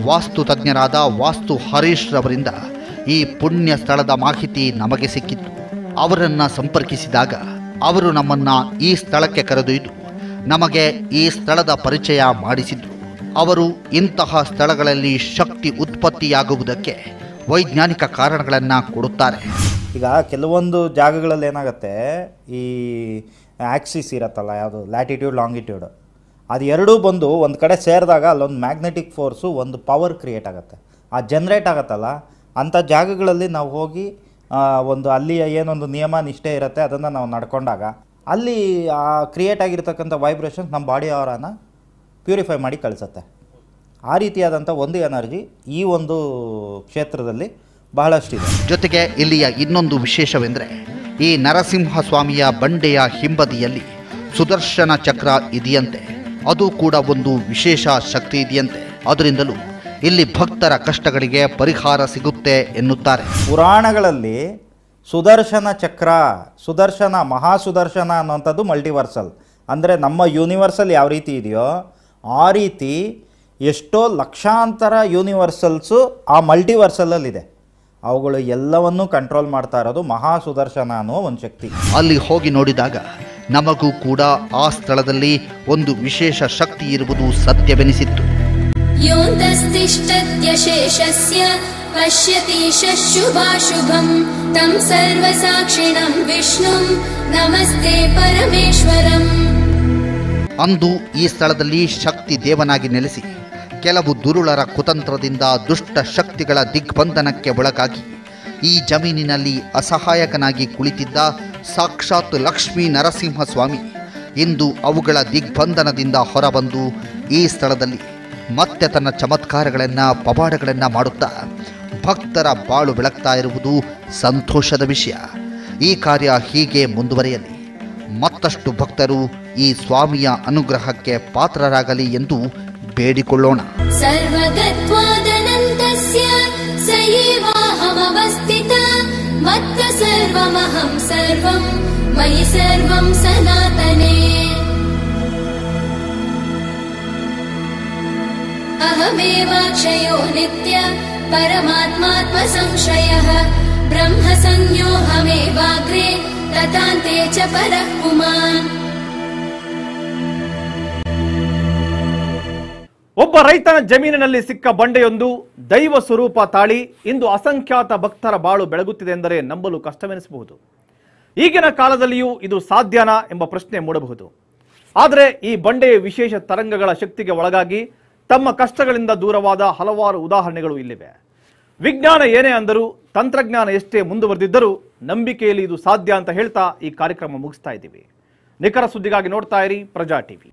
ವಾಸ್ತು ತಜ್ಞರಾದ ವಾಸ್ತು ಹರೀಶ್ ರವರಿಂದ ಈ ಪುಣ್ಯ ಸ್ಥಳದ ಮಾಹಿತಿ ನಮಗೆ ಸಿಕ್ಕಿತ್ತು. ಅವರನ್ನು ಸಂಪರ್ಕಿಸಿದಾಗ ಅವರು ನಮ್ಮನ್ನು ಈ ಸ್ಥಳಕ್ಕೆ ಕರೆದೊಯ್ದು ನಮಗೆ ಈ ಸ್ಥಳದ ಪರಿಚಯ ಮಾಡಿಸಿದ್ರು. ಅವರು ಇಂತಹ ಸ್ಥಳಗಳಲ್ಲಿ ಶಕ್ತಿ ಉತ್ಪತ್ತಿಯಾಗುವುದಕ್ಕೆ ವೈಜ್ಞಾನಿಕ ಕಾರಣಗಳನ್ನು ಕೊಡುತ್ತಾರೆ. ಈಗ ಕೆಲವೊಂದು ಜಾಗಗಳಲ್ಲಿ ಏನಾಗುತ್ತೆ, ಈ ಆ್ಯಕ್ಸಿಸ್ ಇರತ್ತಲ್ಲ, ಯಾವುದು ಲ್ಯಾಟಿಟ್ಯೂಡ್ ಲಾಂಗಿಟ್ಯೂಡ್, ಅದು ಎರಡೂ ಬಂದು ಒಂದು ಕಡೆ ಸೇರಿದಾಗ ಅಲ್ಲೊಂದು ಮ್ಯಾಗ್ನೆಟಿಕ್ ಫೋರ್ಸು ಒಂದು ಪವರ್ ಕ್ರಿಯೇಟ್ ಆಗುತ್ತೆ. ಆ ಜನ್ರೇಟ್ ಆಗುತ್ತಲ್ಲ, ಅಂಥ ಜಾಗಗಳಲ್ಲಿ ನಾವು ಹೋಗಿ ಒಂದು ಅಲ್ಲಿಯ ಏನೊಂದು ನಿಯಮ ನಿಷ್ಠೆ ಇರುತ್ತೆ ಅದನ್ನು ನಾವು ನಡ್ಕೊಂಡಾಗ ಅಲ್ಲಿ ಆ ಕ್ರಿಯೇಟ್ ಆಗಿರ್ತಕ್ಕಂಥ ವೈಬ್ರೇಷನ್ಸ್ ನಮ್ಮ ಬಾಡಿ ಅವರನ್ನ ಪ್ಯೂರಿಫೈ ಮಾಡಿ ಕಳಿಸುತ್ತೆ. ಆ ರೀತಿಯಾದಂಥ ಒಂದು ಎನರ್ಜಿ ಈ ಒಂದು ಕ್ಷೇತ್ರದಲ್ಲಿ ಬಹಳಷ್ಟಿದೆ. ಜೊತೆಗೆ ಇಲ್ಲಿಯ ಇನ್ನೊಂದು ವಿಶೇಷವೆಂದರೆ ಈ ನರಸಿಂಹಸ್ವಾಮಿಯ ಬಂಡೆಯ ಹಿಂಬದಿಯಲ್ಲಿ ಸುದರ್ಶನ ಚಕ್ರ ಇದೆಯಂತೆ. ಅದು ಕೂಡ ಒಂದು ವಿಶೇಷ ಶಕ್ತಿ ಇದೆಯಂತೆ. ಅದರಿಂದಲೂ ಇಲ್ಲಿ ಭಕ್ತರ ಕಷ್ಟಗಳಿಗೆ ಪರಿಹಾರ ಸಿಗುತ್ತೆ ಎನ್ನುತ್ತಾರೆ. ಪುರಾಣಗಳಲ್ಲಿ ಸುದರ್ಶನ ಚಕ್ರ, ಸುದರ್ಶನ, ಮಹಾಸುದರ್ಶನ ಅನ್ನೋಂಥದ್ದು ಮಲ್ಟಿವರ್ಸಲ್. ಅಂದರೆ ನಮ್ಮ ಯೂನಿವರ್ಸಲ್ ಯಾವ ರೀತಿ ಇದೆಯೋ ಆ ರೀತಿ ಎಷ್ಟೋ ಲಕ್ಷಾಂತರ ಯೂನಿವರ್ಸಲ್ಸು ಆ ಮಲ್ಟಿವರ್ಸಲಲ್ಲಿದೆ. ಅವುಗಳು ಎಲ್ಲವನ್ನೂ ಕಂಟ್ರೋಲ್ ಮಾಡ್ತಾ ಇರೋದು ಮಹಾಸುದರ್ಶನ ಅನ್ನೋ ಒಂದು ಶಕ್ತಿ. ಅಲ್ಲಿ ಹೋಗಿ ನೋಡಿದಾಗ ನಮಗೂ ಕೂಡ ಆ ಸ್ಥಳದಲ್ಲಿ ಒಂದು ವಿಶೇಷ ಶಕ್ತಿ ಇರುವುದು ಸತ್ಯವೆನಿಸಿತ್ತು. ಯೋಂತಸ್ತಿಷ್ಠತ್ಯಶೇಷಸ್ಯ ಪಶ್ಯತೀಶ ಶುಭಾಶುಭಂ ತಂ ಸರ್ವಸಾಕ್ಷಿಣಂ ವಿಷ್ಣುಂ ನಮಸ್ತೆ ಪರಮೇಶ್ವರಂ. ಅಂದು ಈ ಸ್ಥಳದಲ್ಲಿ ಶಕ್ತಿ ದೇವನಾಗಿ ನೆಲೆಸಿ ಕೆಲವು ದುರುಳರ ಕುತಂತ್ರದಿಂದ ದುಷ್ಟ ಶಕ್ತಿಗಳ ದಿಗ್ಬಂಧನಕ್ಕೆ ಒಳಗಾಗಿ ಈ ಜಮೀನಿನಲ್ಲಿ ಅಸಹಾಯಕನಾಗಿ ಕುಳಿತಿದ್ದ ಸಾಕ್ಷಾತ್ ಲಕ್ಷ್ಮೀ ನರಸಿಂಹಸ್ವಾಮಿ ಇಂದು ಅವುಗಳ ದಿಗ್ಬಂಧನದಿಂದ ಹೊರಬಂದು ಈ ಸ್ಥಳದಲ್ಲಿ ಮತ್ತೆ ತನ್ನ ಚಮತ್ಕಾರಗಳನ್ನು ಪವಾಡಗಳನ್ನು ಮಾಡುತ್ತಾ ಭಕ್ತರ ಬಾಳು ಬೆಳಗ್ತಾ ಇರುವುದು ಸಂತೋಷದ ವಿಷಯ. ಈ ಕಾರ್ಯ ಹೀಗೆ ಮುಂದುವರಿಯಲಿ, ಮತ್ತಷ್ಟು ಭಕ್ತರು ಈ ಸ್ವಾಮಿಯ ಅನುಗ್ರಹಕ್ಕೆ ಪಾತ್ರರಾಗಲಿ ಎಂದು ಬೇಡಿಕೊಳ್ಳೋಣ. ಸರ್ವಗತ್ವಾದನಂತಸ್ಯ ಸಯೇವಾಹಮವಸ್ಥಿತ ಮತ್ತ ಸರ್ವಮಹಂ ಸರ್ವಂ ಮಯಿ ಸರ್ವಂ ಸನಾತನೇ. ಅಹಮೇವಾಕ್ಷಯೋ ನಿತ್ಯ ಪರಮಾತ್ಮಾತ್ಮ ಸಂಶಯಃ ಬ್ರಹ್ಮ ಸಂಜ್ಞೋಹಮೇವಾಗ್ರೇ ತಥಾಂತೆ ಚ ಪರಃ ಪುಮಾನ್. ಒಬ್ಬ ರೈತನ ಜಮೀನಿನಲ್ಲಿ ಸಿಕ್ಕ ಬಂಡೆಯೊಂದು ದೈವ ಸ್ವರೂಪ ತಾಳಿ ಇಂದು ಅಸಂಖ್ಯಾತ ಭಕ್ತರ ಬಾಳು ಬೆಳಗುತ್ತಿದೆ ಎಂದರೆ ನಂಬಲು ಕಷ್ಟವೆನಿಸಬಹುದು. ಈಗಿನ ಕಾಲದಲ್ಲಿಯೂ ಇದು ಸಾಧ್ಯನಾ ಎಂಬ ಪ್ರಶ್ನೆ ಮೂಡಬಹುದು. ಆದರೆ ಈ ಬಂಡೆಯ ವಿಶೇಷ ತರಂಗಗಳ ಶಕ್ತಿಗೆ ಒಳಗಾಗಿ ತಮ್ಮ ಕಷ್ಟಗಳಿಂದ ದೂರವಾದ ಹಲವಾರು ಉದಾಹರಣೆಗಳು ಇಲ್ಲಿವೆ. ವಿಜ್ಞಾನ ಏನೇ ಅಂದರೂ, ತಂತ್ರಜ್ಞಾನ ಎಷ್ಟೇ ಮುಂದುವರೆದಿದ್ದರೂ ನಂಬಿಕೆಯಲ್ಲಿ ಇದು ಸಾಧ್ಯ ಅಂತ ಹೇಳ್ತಾ ಈ ಕಾರ್ಯಕ್ರಮ ಮುಗಿಸ್ತಾ ಇದ್ದೀವಿ. ನಿಖರ ಸುದ್ದಿಗಾಗಿ ನೋಡ್ತಾ ಇರಿ ಪ್ರಜಾ ಟಿವಿ.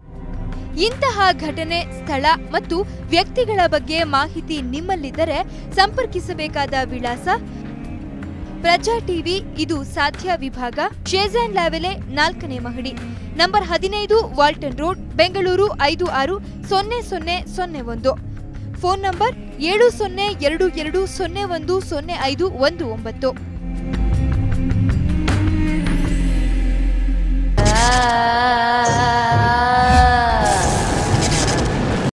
ಇಂತಹ ಘಟನೆ, ಸ್ಥಳ ಮತ್ತು ವ್ಯಕ್ತಿಗಳ ಬಗ್ಗೆ ಮಾಹಿತಿ ನಿಮ್ಮಲ್ಲಿದ್ದರೆ ಸಂಪರ್ಕಿಸಬೇಕಾದ ವಿಳಾಸ ಪ್ರಜಾ ಟಿವಿ, ಇದು ಸಾಧ್ಯ ವಿಭಾಗ, ಶೇಜಾನ್ ಲಾವೆಲೆ 4ನೇ ಮಹಡಿ, number 15, Walton road, Bengaluru 560001. Phone number 7022010519.